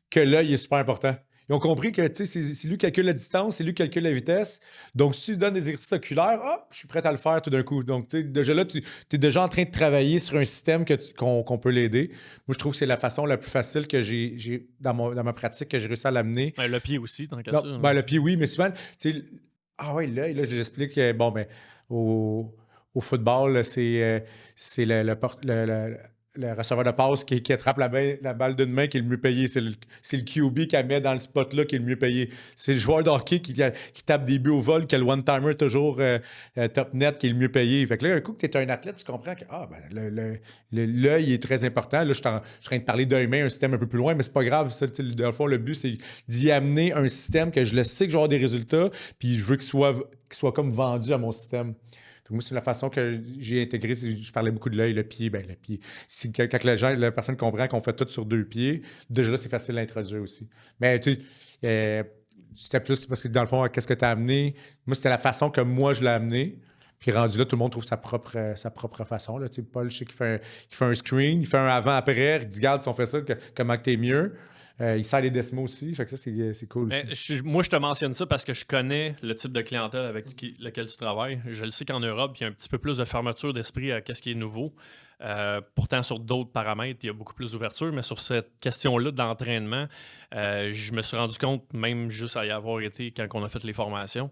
que l'œil est super important. Ils ont compris que c'est lui qui calcule la distance, c'est lui qui calcule la vitesse. Donc, si tu donnes des exercices oculaires, hop, je suis prêt à le faire tout d'un coup. Donc, déjà là, tu es déjà en train de travailler sur un système qu'on peut l'aider. Moi, je trouve que c'est la façon la plus facile que j'ai dans ma pratique que j'ai réussi à l'amener. Ben, le pied aussi, tant qu'à ça. Ben, le pied, oui, mais souvent, ah oui, l'œil, là, je l'explique. Bon, ben, au football, là, c'est le receveur de passe qui attrape la balle d'une main qui est le mieux payé. C'est le QB qui la met dans le spot-là qui est le mieux payé. C'est le joueur de hockey qui tape des buts au vol, qui a le one-timer toujours top net qui est le mieux payé. Fait que là, un coup que tu es un athlète, tu comprends que l'œil est très important. Là, je suis en train de parler d'un humain, un système un peu plus loin, mais c'est pas grave. Ça, dans le fond, le but, c'est d'y amener un système que je le sais que je vais avoir des résultats, puis je veux qu'il soit comme vendu à mon système. Moi, c'est la façon que j'ai intégré. Je parlais beaucoup de l'œil, le pied. Ben, le pied. Quand la personne comprend qu'on fait tout sur 2 pieds, déjà là, c'est facile à introduire aussi. Mais tu sais, c'était plus parce que dans le fond, qu'est-ce que tu as amené? Moi, c'était la façon que moi, je l'ai amené. Puis rendu là, tout le monde trouve sa propre façon. Là. Tu sais, Paul, je sais qu'il fait un screen, il fait un avant-après, il dit, regarde, si on fait ça, comment t'es mieux? Il sert les Desmo aussi, fait que ça, c'est cool aussi. Moi, je te mentionne ça parce que je connais le type de clientèle avec lequel tu travailles. Je le sais qu'en Europe, il y a un petit peu plus de fermeture d'esprit à ce qui est nouveau. Pourtant, sur d'autres paramètres, il y a beaucoup plus d'ouverture, mais sur cette question-là d'entraînement, je me suis rendu compte, même juste à y avoir été quand on a fait les formations,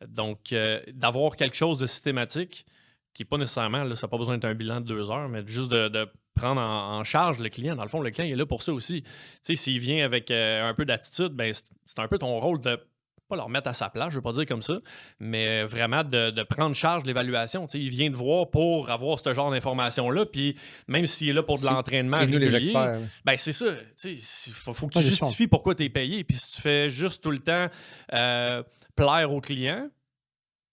donc d'avoir quelque chose de systématique qui n'est pas nécessairement, là, ça n'a pas besoin d'être un bilan de 2 heures, mais juste de prendre en charge le client. Dans le fond, le client il est là pour ça aussi. Tu sais, s'il vient avec un peu d'attitude, ben, c'est un peu ton rôle de pas leur mettre à sa place, je ne veux pas dire comme ça, mais vraiment de prendre charge de l'évaluation. Tu sais, il vient te voir pour avoir ce genre d'informations-là, puis même s'il est là pour de l'entraînement régulier, les experts. Ben, c'est ça. Tu sais, faut que tu justifies pourquoi tu es payé. Puis si tu fais juste tout le temps plaire au client,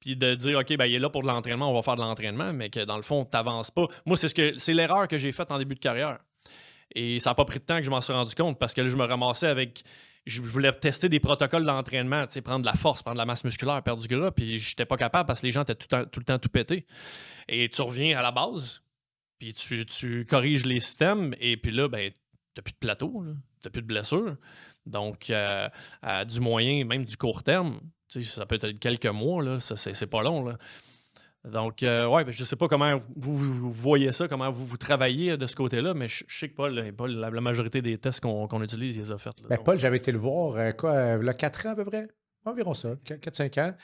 puis de dire, OK, ben, il est là pour de l'entraînement, on va faire de l'entraînement, mais que dans le fond, tu n'avances pas. Moi, c'est l'erreur que j'ai faite en début de carrière. Et ça n'a pas pris de temps que je m'en suis rendu compte parce que là, je me ramassais avec. Je voulais tester des protocoles d'entraînement, prendre de la force, prendre de la masse musculaire, perdre du gras, puis j'étais pas capable parce que les gens étaient tout le temps tout pétés. Et tu reviens à la base, puis tu corriges les systèmes, et puis là, ben, t'as plus de plateau, t'as plus de blessures. Donc, du moyen, même du court terme, ça peut être quelques mois, là, c'est pas long. Là. Donc, ouais, je sais pas comment vous voyez ça, comment vous travaillez de ce côté-là, mais je sais que Paul, la majorité des tests qu'on utilise, il les a fait. Là, Paul, j'avais été le voir, il y a 4 ans à peu près? Environ ça, 4-5 ans.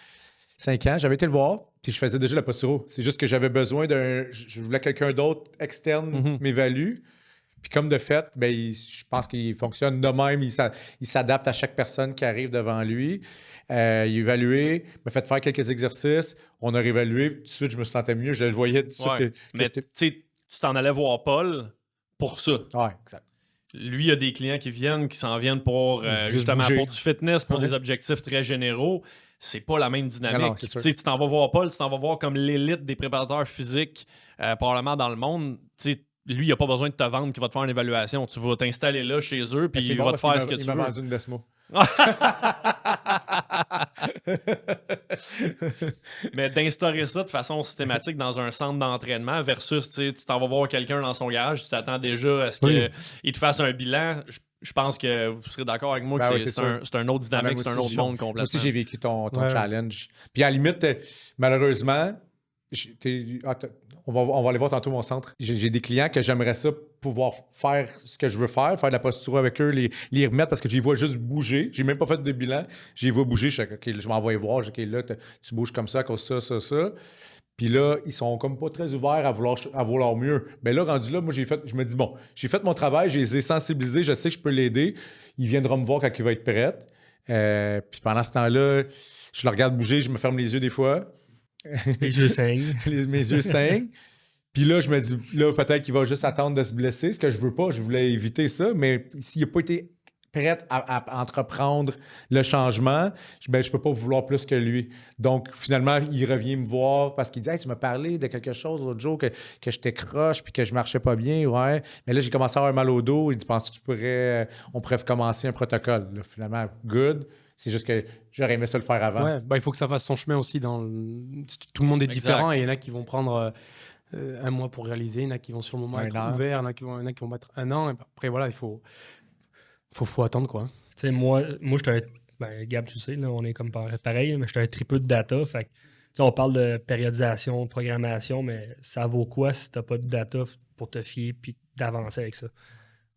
5 ans, j'avais été le voir, puis je faisais déjà la posturo. C'est juste que j'avais besoin je voulais quelqu'un d'autre externe m'évalue. Puis comme de fait, je pense qu'il fonctionne de même. Il s'adapte à chaque personne qui arrive devant lui. Il a évalué, m'a fait faire quelques exercices. On a réévalué. Tout de suite, je me sentais mieux. Je le voyais tout de suite. Mais tu t'en allais voir Paul pour ça. Oui, exact. Lui, il y a des clients qui s'en viennent pour justement pour du fitness, pour des objectifs très généraux. C'est pas la même dynamique. Tu t'en vas voir Paul, tu t'en vas voir comme l'élite des préparateurs physiques probablement dans le monde. Lui, il n'a pas besoin de te vendre qu'il va te faire une évaluation. Tu vas t'installer là chez eux, puis il va te faire ce que tu veux. Il m'a vendu une Desmo. Mais d'instaurer ça de façon systématique dans un centre d'entraînement versus tu t'en vas voir quelqu'un dans son garage, tu t'attends déjà à ce qu'il te fasse un bilan. Je pense que vous serez d'accord avec moi que c'est un autre dynamique, c'est un autre monde complètement. Moi aussi, j'ai vécu ton challenge. Puis à la limite, malheureusement, on va aller voir tantôt mon centre. J'ai des clients que j'aimerais ça pouvoir faire ce que je veux faire de la posture avec eux, les remettre parce que je les vois juste bouger. J'ai même pas fait de bilan. Je les vois bouger. Je fais OK, je m'en vais voir. OK, là, tu bouges comme ça, à cause de ça. Puis là, ils sont comme pas très ouverts à vouloir mieux. Mais là, rendu là, moi, je me dis, bon, j'ai fait mon travail, je les ai sensibilisés, je sais que je peux l'aider. Il viendra me voir quand il va être prêt. Puis pendant ce temps-là, je le regarde bouger, je me ferme les yeux des fois. Les yeux saignent. Mes yeux saignent. Puis là, je me dis, là, peut-être qu'il va juste attendre de se blesser, ce que je veux pas. Je voulais éviter ça. Mais s'il n'a pas été prêt à entreprendre le changement, je peux pas vouloir plus que lui. Donc, finalement, il revient me voir parce qu'il dit « Hey, tu m'as parlé de quelque chose l'autre jour, que j'étais croche puis que je marchais pas bien. Ouais. Mais là, j'ai commencé à avoir mal au dos. Il dit « Penses-tu que on pourrait commencer un protocole? » Là, finalement, good. C'est juste que j'aurais aimé ça le faire avant. Ouais, il faut que ça fasse son chemin aussi. Tout le monde est différent et il y en a qui vont prendre 1 mois pour réaliser, il y en a qui vont sur le moment être ouverts, il y en a qui vont mettre 1 an. Et après, voilà, il faut attendre, quoi. Tu sais, moi j'étais Gab, tu sais, là, on est comme pareil, mais j'étais un tripeux de data. Fait que, on parle de périodisation, de programmation, mais ça vaut quoi si tu n'as pas de data pour te fier puis d'avancer avec ça?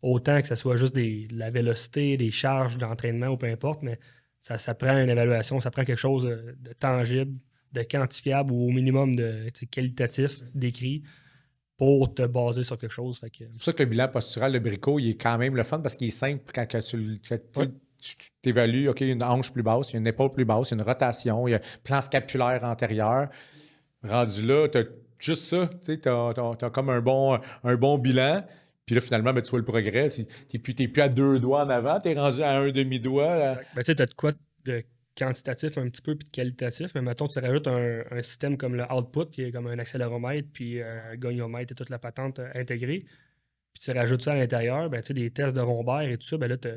Autant que ce soit juste de la vélocité, des charges d'entraînement ou peu importe, mais ça prend une évaluation, ça prend quelque chose de tangible, de quantifiable ou au minimum de qualitatif, d'écrit, pour te baser sur quelque chose. C'est pour ça que le bilan postural, le bricot, il est quand même le fun parce qu'il est simple quand tu t'évalues, OK, une hanche plus basse, il y a une épaule plus basse, il y a une rotation, il y a un plan scapulaire antérieur. Rendu là, tu as juste ça, tu as comme un bon bilan. Puis là, finalement, tu vois le progrès. Tu n'es plus à 2 doigts en avant, tu es rendu à 1 demi-doigt. Tu sais, tu as de quoi de quantitatif un petit peu puis de qualitatif, mais mettons, tu rajoutes un système comme le output, qui est comme un accéléromètre, puis un goniomètre et toute la patente intégrée. Puis tu rajoutes ça à l'intérieur, des tests de rhombaire et tout ça, là, tu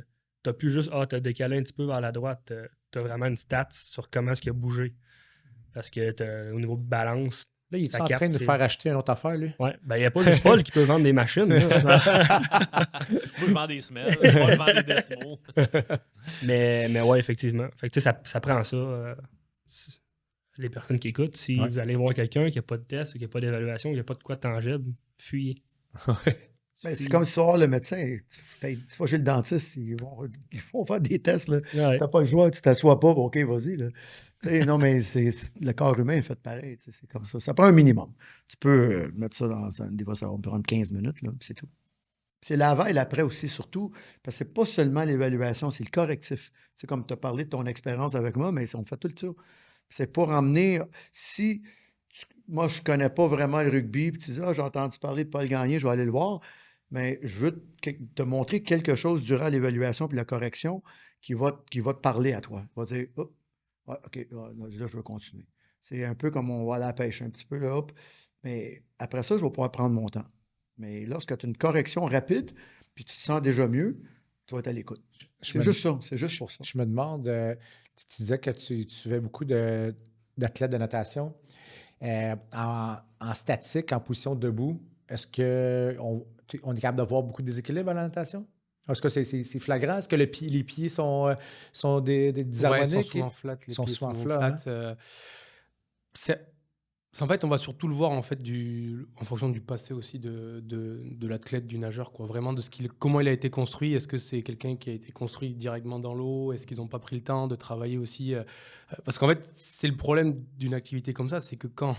n'as plus juste tu as décalé un petit peu vers la droite. Tu as vraiment une stats sur comment est-ce qu'il a bougé. Parce que au niveau de balance. Là, il est en train de faire acheter une autre affaire, lui? Oui. Il n'y a pas juste Paul qui peut vendre des machines. Moi, je vends des semelles, je vends des décimaux. mais ouais, effectivement. Fait que, ça prend ça. Les personnes qui écoutent, si vous allez voir quelqu'un qui n'a pas de test, qui n'a pas d'évaluation, qui n'a pas de quoi de tangible, fuyez. C'est comme si tu vas voir le médecin. Tu vas chez le dentiste, ils vont faire des tests. Tu n'as pas le choix, tu ne t'assois pas, OK, vas-y. Là. Non, mais le corps humain est fait pareil. C'est comme ça. Ça prend un minimum. Tu peux mettre ça des fois, ça va prendre 15 minutes, là, c'est tout. C'est l'avant et l'après aussi, surtout, parce que c'est pas seulement l'évaluation, c'est le correctif. C'est comme tu as parlé de ton expérience avec moi, mais on fait tout le tour. C'est pour emmener. Si moi, je connais pas vraiment le rugby, puis tu dis, j'ai entendu parler de Paul Gagné, je vais aller le voir. Mais je veux te montrer quelque chose durant l'évaluation puis la correction qui va te parler à toi. Il va dire, OK, là, je veux continuer. C'est un peu comme on va à la pêche, un petit peu, là, hop. Mais après ça, je vais pouvoir prendre mon temps. Mais lorsque tu as une correction rapide, puis tu te sens déjà mieux, tu vas être à l'écoute. C'est juste ça. C'est juste pour ça. Je me demande, tu disais que tu suivais beaucoup d'athlètes de natation. En statique, en position debout, est-ce qu'on est capable de voir beaucoup de déséquilibre à la natation? Est-ce que c'est flagrant? Est-ce que les pieds sont disharmoniques? Ils sont souvent flats. Les pieds sont flats. En fait, on va surtout le voir en fonction du passé aussi de l'athlète, du nageur, quoi. Vraiment de comment il a été construit. Est-ce que c'est quelqu'un qui a été construit directement dans l'eau? Est-ce qu'ils n'ont pas pris le temps de travailler aussi parce qu'en fait, c'est le problème d'une activité comme ça, c'est que quand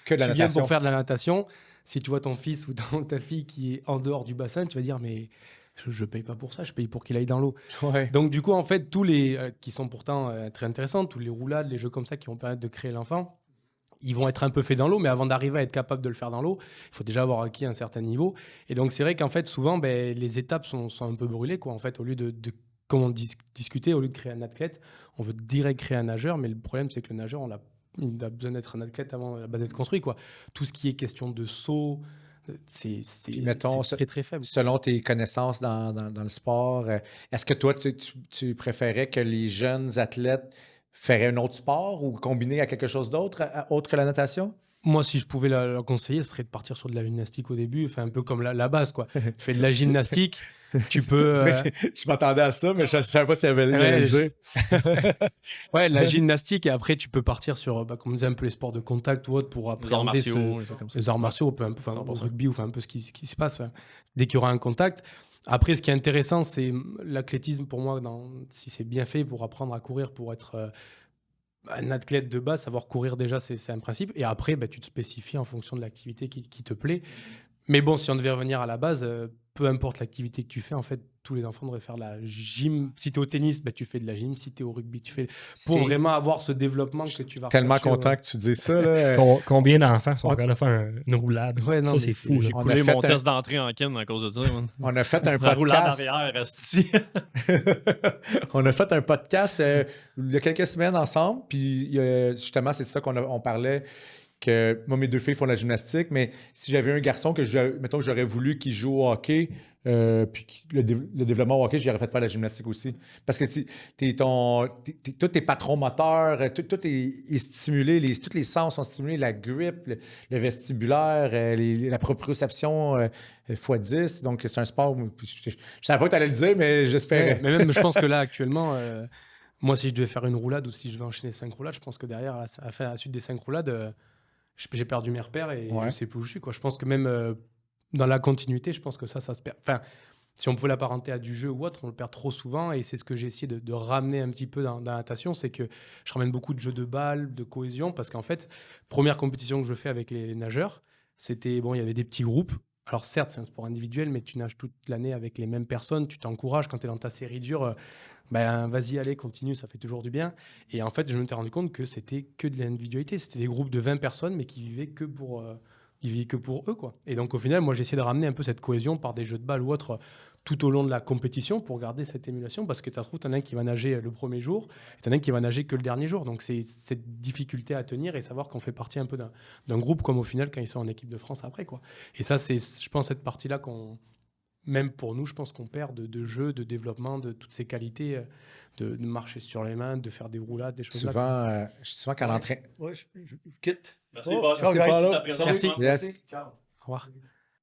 tu viens pour faire de la natation, si tu vois ton fils ou ta fille qui est en dehors du bassin, tu vas dire mais je paye pas pour ça, je paye pour qu'il aille dans l'eau. Ouais. Donc du coup, en fait, tous les qui sont pourtant très intéressants, tous les roulades, les jeux comme ça qui vont permettre de créer l'enfant, ils vont être un peu faits dans l'eau, mais avant d'arriver à être capable de le faire dans l'eau, il faut déjà avoir acquis un certain niveau. Et donc, c'est vrai qu'en fait, souvent, les étapes sont un peu brûlées, quoi. En fait, au lieu comme on discutait, au lieu de créer un athlète, on veut direct créer un nageur, mais le problème, c'est que le nageur, il a besoin d'être un athlète avant d'être construit, quoi. Tout ce qui est question de saut, c'est très, très faible. Selon tes connaissances dans le sport, est-ce que toi, tu préférais que les jeunes athlètes feraient un autre sport ou combiner à quelque chose d'autre, autre que la natation? Moi, si je pouvais leur conseiller, ce serait de partir sur de la gymnastique au début, un peu comme la base, quoi. Tu fais de la gymnastique, tu peux... Je m'attendais à ça, mais je ne savais pas s'il y avait Ouais, la gymnastique, et après, tu peux partir sur, comme on disait, un peu les sports de contact ou autre pour appréhender les arts martiaux, un peu au rugby, ou un peu ce qui se passe dès qu'il y aura un contact. Après, ce qui est intéressant, c'est l'athlétisme, pour moi, si c'est bien fait pour apprendre à courir, pour être un athlète de base, savoir courir déjà, c'est un principe. Et après, tu te spécifies en fonction de l'activité qui te plaît. Mais bon, si on devait revenir à la base, peu importe l'activité que tu fais, en fait, tous les enfants devraient faire de la gym. Si tu es au tennis, tu fais de la gym. Si tu es au rugby, tu fais... Pour vraiment avoir ce développement que tu vas tellement content que tu dises ça. Là. Combien d'enfants sont capables de faire une roulade? Ouais, non, ça, c'est fou. J'ai coulé mon test d'entrée en ken à cause de ça. On a fait un La roulade podcast. arrière, On a fait un podcast il y a quelques semaines ensemble. Puis justement, c'est ça qu'on parlait. Que moi, mes deux filles font la gymnastique, mais si j'avais un garçon que j'aurais voulu qu'il joue au hockey, puis le développement au hockey, j'aurais fait faire la gymnastique aussi. Parce que tous tes patrons moteurs, tout est stimulé, tous les sens sont stimulés, la grippe, le vestibulaire, la proprioception x10. Donc, c'est un sport où je ne savais pas que tu allais le dire, mais j'espérais. Mais même, je pense que là, actuellement, moi, si je devais faire une roulade ou si je vais enchaîner 5 roulades, je pense que derrière, à la suite des 5 roulades, j'ai perdu mes repères et je ne sais plus où je suis, quoi. Je pense que même dans la continuité, je pense que ça se perd. Enfin, si on pouvait l'apparenter à du jeu ou autre, on le perd trop souvent. Et c'est ce que j'ai essayé de ramener un petit peu dans la natation, c'est que je ramène beaucoup de jeux de balles, de cohésion, parce qu'en fait, première compétition que je fais avec les nageurs, c'était, il y avait des petits groupes. Alors certes, c'est un sport individuel, mais tu nages toute l'année avec les mêmes personnes, tu t'encourages quand tu es dans ta série dure. Vas-y, allez, continue, ça fait toujours du bien. Et en fait, je me suis rendu compte que c'était que de l'individualité. C'était des groupes de 20 personnes, mais qui vivaient que pour eux, quoi. Et donc, au final, moi, j'ai essayé de ramener un peu cette cohésion par des jeux de balles ou autres tout au long de la compétition pour garder cette émulation. Parce que tu as un qui va nager le premier jour et tu as un qui va nager que le dernier jour. Donc, c'est cette difficulté à tenir et savoir qu'on fait partie un peu d'un groupe, comme au final, quand ils sont en équipe de France après, quoi. Et ça, c'est, je pense, cette partie-là même pour nous, je pense qu'on perd de jeu, de développement, de toutes ces qualités, de marcher sur les mains, de faire des roulades, des choses souvent, souvent qu'à l'entraînement... je quitte. Merci, Merci. Yes. Au revoir.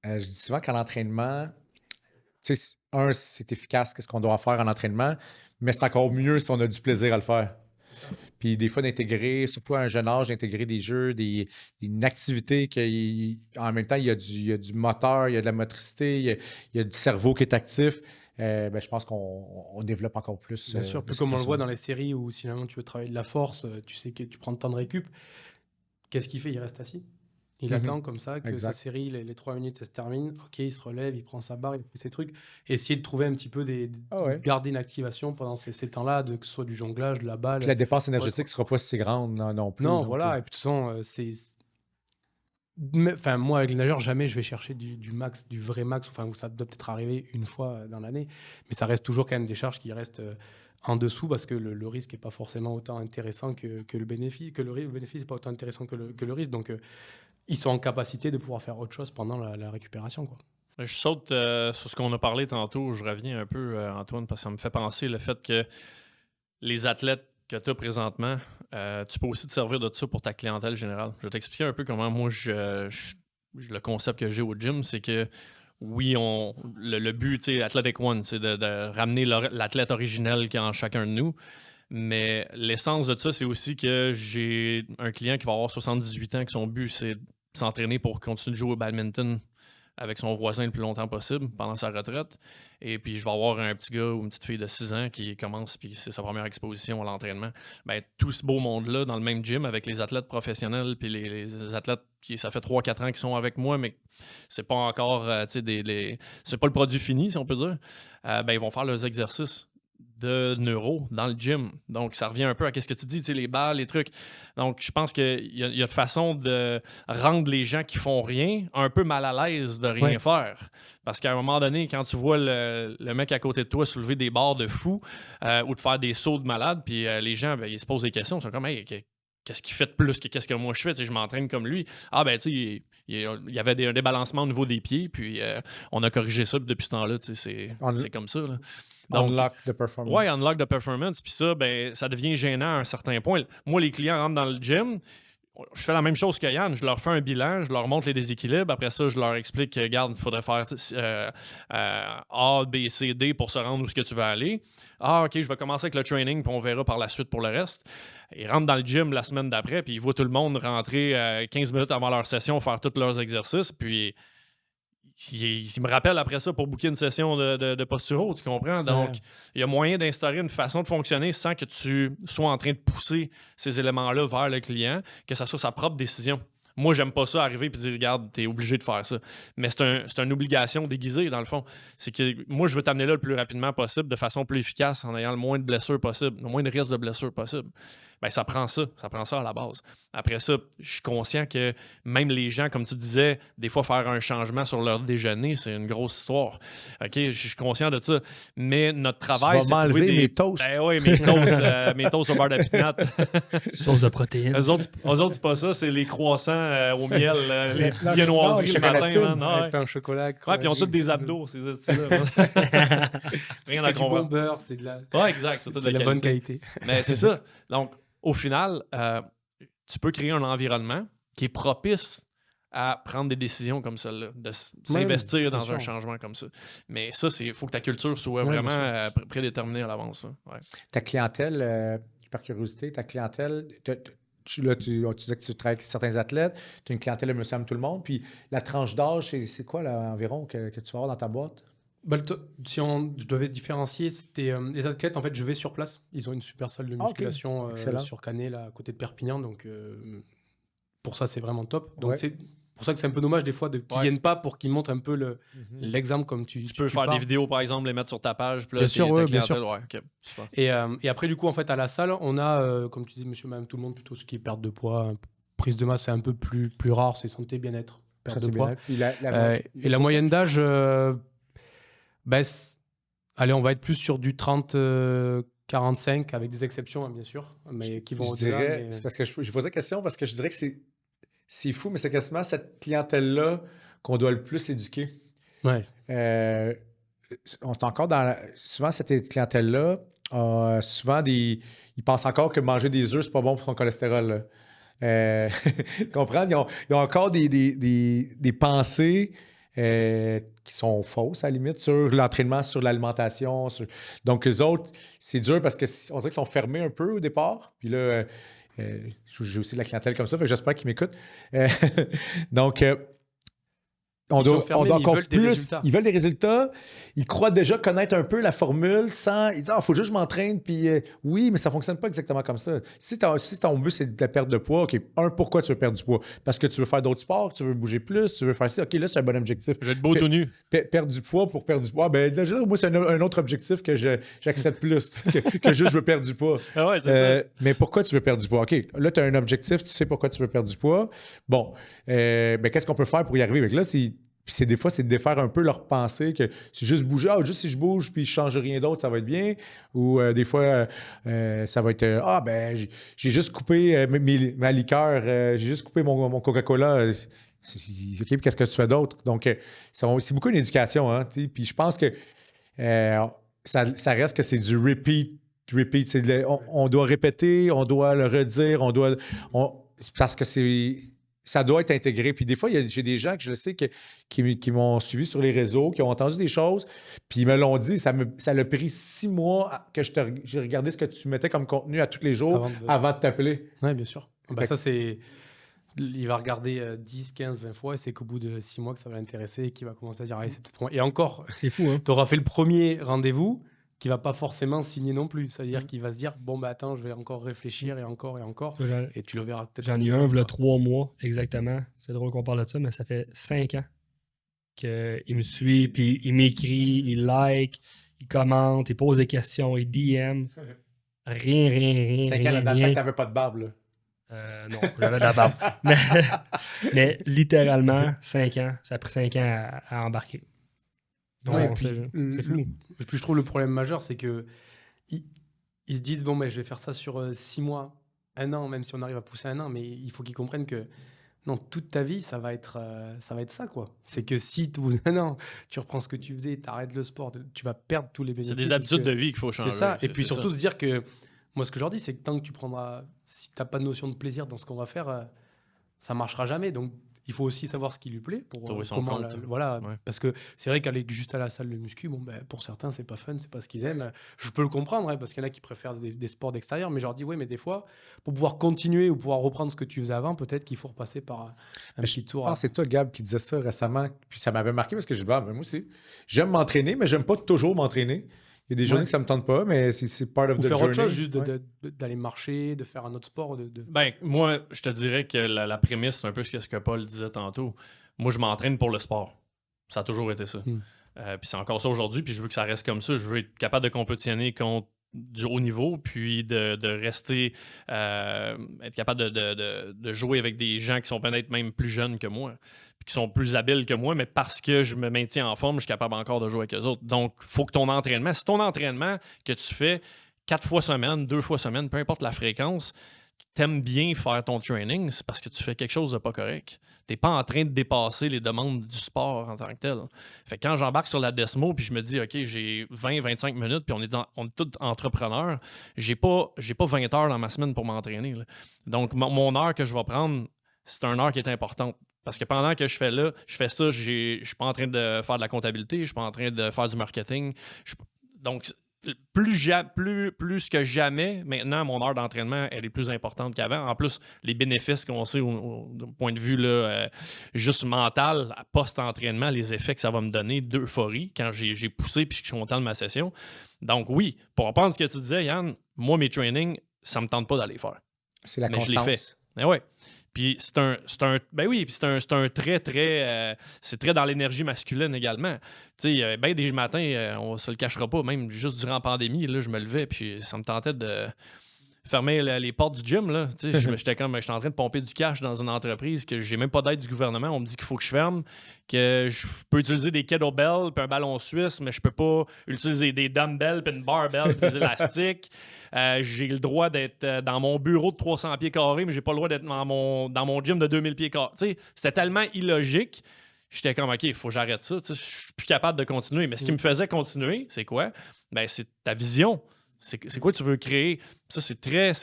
Je dis souvent qu'à l'entraînement, c'est efficace, qu'est-ce qu'on doit faire en entraînement, mais c'est encore mieux si on a du plaisir à le faire. Puis des fois, d'intégrer, surtout à un jeune âge, d'intégrer des jeux, une activité qui, en même temps, il y a du moteur, il y a de la motricité, il y a du cerveau qui est actif. Je pense qu'on développe encore plus. Bien sûr, comme on le voit dans les séries où si tu veux travailler de la force, tu sais que tu prends le temps de récup. Qu'est-ce qu'il fait? Il reste assis. Il attend comme ça que sa série, les 3 minutes, elle se termine. Ok, il se relève, il prend sa barre, il fait ses trucs. Essayer de trouver un petit peu garder une activation pendant ces temps-là, que ce soit du jonglage, de la balle. Puis la dépense énergétique ne sera pas si grande non plus. Non, voilà. Et puis de toute façon, Enfin, moi, avec les nageurs, jamais je vais chercher du max, du vrai max. Enfin, ça doit peut-être arriver une fois dans l'année. Mais ça reste toujours quand même des charges qui restent en dessous parce que le risque n'est pas forcément autant intéressant que le bénéfice. Le bénéfice n'est pas autant intéressant que le risque. Donc, ils sont en capacité de pouvoir faire autre chose pendant la récupération, quoi. Je saute sur ce qu'on a parlé tantôt. Je reviens un peu, Antoine, parce que ça me fait penser le fait que les athlètes que tu as présentement, tu peux aussi te servir de ça pour ta clientèle générale. Je vais t'expliquer un peu comment moi, le concept que j'ai au gym, c'est que oui, le but, tu sais, Athletic One, c'est de ramener l'athlète originel qu'il y a en chacun de nous. Mais l'essence de ça, c'est aussi que j'ai un client qui va avoir 78 ans, que son but, c'est de s'entraîner pour continuer de jouer au badminton avec son voisin le plus longtemps possible pendant sa retraite. Et puis, je vais avoir un petit gars ou une petite fille de 6 ans qui commence, puis c'est sa première exposition à l'entraînement. Ben, tout ce beau monde-là, dans le même gym, avec les athlètes professionnels, puis les athlètes qui, ça fait 3-4 ans qu'ils sont avec moi, mais c'est pas encore, tu sais, c'est pas le produit fini, si on peut dire. Ben, ils vont faire leurs exercices de neuro dans le gym. Donc, ça revient un peu à ce que tu dis, tu sais, les balles, les trucs. Donc, je pense qu'il y a une façon de rendre les gens qui font rien un peu mal à l'aise de rien faire. Parce qu'à un moment donné, quand tu vois le mec à côté de toi soulever des barres de fou ou de faire des sauts de malade, puis les gens, ben, ils se posent des questions. Ils sont comme, hey, qu'est-ce qu'il fait de plus que qu'est-ce que moi je fais? Tu sais, je m'entraîne comme lui. Ah, ben, tu sais, il y avait un débalancement au niveau des pieds, puis on a corrigé ça depuis ce temps-là. Tu sais, c'est comme ça, là. Donc, unlock the performance. Oui, unlock the performance. Puis ça, ben, ça devient gênant à un certain point. Moi, les clients rentrent dans le gym. Je fais la même chose que Yann. Je leur fais un bilan, je leur montre les déséquilibres. Après ça, je leur explique que, regarde, il faudrait faire A, B, C, D pour se rendre où ce que tu veux aller. Ah, OK, je vais commencer avec le training, puis on verra par la suite pour le reste. Ils rentrent dans le gym la semaine d'après, puis ils voient tout le monde rentrer 15 minutes avant leur session, faire tous leurs exercices, puis il me rappelle après ça pour booker une session de posturo, tu comprends? Donc, il y a moyen d'instaurer une façon de fonctionner sans que tu sois en train de pousser ces éléments-là vers le client, que ça soit sa propre décision. Moi, j'aime pas ça arriver et dire, regarde, t'es obligé de faire ça. Mais c'est une obligation déguisée, dans le fond. C'est que moi, je veux t'amener là le plus rapidement possible, de façon plus efficace, en ayant le moins de blessures possible, le moins de risques de blessures possible. Ben, ça prend ça à la base. Après ça, je suis conscient que même les gens, comme tu disais, des fois faire un changement sur leur déjeuner, c'est une grosse histoire. OK, je suis conscient de ça. Mais notre travail, c'est de m'enlever mes toasts. Ben oui, mes toasts au beurre de pinot. Sauce de protéines. Eux autres, c'est pas ça, c'est les croissants au miel, les petites viennoiseries le matin. Avec pain au chocolat. Ouais, puis ils ont tous des abdos, ces styles-là. Rien à C'est du bon beurre, c'est de la... Ouais, exact. C'est de la bonne qualité. Mais c'est ça. Donc, au final, tu peux créer un environnement qui est propice à prendre des décisions comme celle-là, de s'investir dans un changement comme ça. Mais ça, il faut que ta culture soit vraiment prédéterminée à l'avance. Ouais. Ta clientèle, par curiosité, tu disais que tu travailles avec certains athlètes, tu as une clientèle de monsieur, tout le monde, puis la tranche d'âge, c'est quoi là, environ que tu vas avoir dans ta boîte? Si je devais différencier, c'était les athlètes, en fait, je vais sur place. Ils ont une super salle de musculation sur Canet, là, à côté de Perpignan. Donc, pour ça, c'est vraiment top. Donc, c'est pour ça que c'est un peu dommage, des fois, qu'ils ne viennent pas pour qu'ils montrent un peu l'exemple comme tu peux faire des vidéos, par exemple, les mettre sur ta page. Puis là, bien sûr, bien sûr. Ouais, okay, super. Et après, du coup, en fait, à la salle, on a, comme tu dis, monsieur, madame, tout le monde, plutôt ce qui est perte de poids. Prise de masse, c'est un peu plus rare. C'est santé, bien-être, perte de poids. Et la moyenne d'âge... allez, on va être plus sur du 30-45 avec des exceptions, hein, bien sûr, mais qui vont au-delà. C'est parce que je pose la question parce que je dirais que c'est fou, mais c'est quasiment cette clientèle-là qu'on doit le plus éduquer. Ouais. On est encore souvent, cette clientèle-là, souvent, ils pensent encore que manger des œufs, c'est pas bon pour son cholestérol. Comprendre? Ils ont encore des pensées qui sont fausses, à la limite, sur l'entraînement, sur l'alimentation. Donc, eux autres, c'est dur parce qu'on dirait qu'ils sont fermés un peu au départ. Puis là, j'ai aussi de la clientèle comme ça, fait que j'espère qu'ils m'écoutent. Donc, on doit encore plus. Ils veulent des résultats. Ils croient déjà connaître un peu la formule sans. Ils disent, faut juste que je m'entraîne. Puis oui, mais ça ne fonctionne pas exactement comme ça. Si ton but, c'est de la perte de poids, OK, pourquoi tu veux perdre du poids? Parce que tu veux faire d'autres sports, tu veux bouger plus, tu veux faire ça. OK, là, c'est un bon objectif. Je vais être beau tout nu. Perdre du poids pour perdre du poids. Ben, déjà, moi, c'est un autre objectif que j'accepte plus que juste je veux perdre du poids. Ah ouais, c'est ça. Mais pourquoi tu veux perdre du pois? OK, là, tu as un objectif, tu sais pourquoi tu veux perdre du poids. Bon, qu'est-ce qu'on peut faire pour y arriver? Là, des fois, c'est de défaire un peu leur pensée que c'est juste bouger. Juste si je bouge puis je change rien d'autre, ça va être bien. Ou des fois, ça va être j'ai juste coupé ma liqueur, j'ai juste coupé mon Coca-Cola. OK, puis qu'est-ce que tu fais d'autre? Donc, c'est beaucoup une éducation. Hein, puis je pense que ça reste que c'est du repeat. On doit répéter, on doit le redire, parce que ça doit être intégré. Puis des fois, j'ai des gens que je le sais qui m'ont suivi sur les réseaux, qui ont entendu des choses, puis ils me l'ont dit. Ça l'a pris 6 mois que j'ai regardé ce que tu mettais comme contenu à tous les jours avant de t'appeler. Oui, bien sûr. Ça, c'est... Il va regarder 10, 15, 20 fois et c'est qu'au bout de 6 mois que ça va l'intéresser et qu'il va commencer à dire c'est peut-être pour moi. Et encore, c'est fou, hein? Tu auras fait le premier rendez-vous qui va pas forcément signer non plus. C'est-à-dire qu'il va se dire attends, je vais encore réfléchir et encore. Et tu le verras peut-être. J'en ai eu un, il y a 3 mois exactement. C'est drôle qu'on parle de ça, mais ça fait 5 ans qu'il me suit, puis il m'écrit, il like, il commente, il pose des questions, il DM. Rien. 5 ans, dans le temps que t'avais pas de barbe, là. Non, j'avais de la barbe. mais littéralement, 5 ans. Ça a pris 5 ans à embarquer. Donc, c'est flou. Et puis je trouve le problème majeur, c'est que ils se disent je vais faire ça sur 6 mois, 1 an, même si on arrive à pousser 1 an, mais il faut qu'ils comprennent que non, toute ta vie, ça va être ça, quoi. C'est que si au bout d'1 an, tu reprends ce que tu faisais, tu arrêtes le sport, tu vas perdre tous les bénéfices. C'est des habitudes de vie qu'il faut changer. C'est ça. Et puis surtout se dire que moi, ce que je leur dis, c'est que tant que tu prendras, si tu n'as pas de notion de plaisir dans ce qu'on va faire, ça ne marchera jamais. Donc, il faut aussi savoir ce qui lui plaît pour trouver son compte. Voilà, parce que c'est vrai qu'aller juste à la salle de muscu, pour certains, c'est pas fun, c'est pas ce qu'ils aiment. Je peux le comprendre, hein, parce qu'il y en a qui préfèrent des sports d'extérieur, mais je leur dis mais des fois, pour pouvoir continuer ou pouvoir reprendre ce que tu faisais avant, peut-être qu'il faut repasser par un petit tour. Ah, c'est toi, Gab, qui disait ça récemment, puis ça m'avait marqué parce que je dis moi aussi, j'aime m'entraîner, mais j'aime pas toujours m'entraîner. Il y a des journées que ça me tente pas, mais c'est part of the journey. Ou faire autre chose, juste d'aller marcher, de faire un autre sport. Moi, je te dirais que la prémisse, c'est un peu ce que Paul disait tantôt. Moi, je m'entraîne pour le sport. Ça a toujours été ça. Puis c'est encore ça aujourd'hui, puis je veux que ça reste comme ça. Je veux être capable de compétitionner contre du haut niveau, puis de rester, être capable de jouer avec des gens qui sont peut-être même plus jeunes que moi, puis qui sont plus habiles que moi, mais parce que je me maintiens en forme, je suis capable encore de jouer avec eux autres. Donc, il faut que ton entraînement, si ton entraînement que tu fais 4 fois semaine, 2 fois semaine, peu importe la fréquence, t'aimes bien faire ton training, c'est parce que tu fais quelque chose de pas correct. T'es pas en train de dépasser les demandes du sport en tant que tel. Fait que quand j'embarque sur la Desmo puis je me dis OK, j'ai 20-25 minutes puis on est tous entrepreneurs, j'ai pas 20 heures dans ma semaine pour m'entraîner. Là. Donc mon heure que je vais prendre, c'est une heure qui est importante. Parce que pendant que je fais ça, je suis pas en train de faire de la comptabilité, je suis pas en train de faire du marketing. Donc plus que jamais, maintenant, mon heure d'entraînement, elle est plus importante qu'avant. En plus, les bénéfices qu'on sait au point de vue là, juste mental, post-entraînement, les effets que ça va me donner d'euphorie quand j'ai poussé puis que je suis content de ma session. Donc oui, pour reprendre ce que tu disais, Yann, moi, mes trainings, ça me tente pas d'aller faire. C'est la constance. Je les fais. Mais ouais. Puis c'est un trait très c'est très dans l'énergie masculine également. Tu sais, ben des matins, on se le cachera pas, même juste durant la pandémie, là, je me levais puis ça me tentait de fermer les portes du gym là. Tu sais, j'étais en train de pomper du cash dans une entreprise que j'ai même pas d'aide du gouvernement. On me dit qu'il faut que je ferme, que je peux utiliser des kettlebells puis un ballon suisse, mais je peux pas utiliser des dumbbells puis une barbell puis des élastiques. J'ai le droit d'être dans mon bureau de 300 pieds carrés, mais j'ai pas le droit d'être dans mon gym de 2000 pieds carrés. Tu sais, c'était tellement illogique. J'étais comme, OK, il faut que j'arrête ça. Je suis plus capable de continuer. Mais ce qui me faisait continuer, c'est quoi? Ben, c'est ta vision. C'est quoi tu veux créer? Ça, c'est très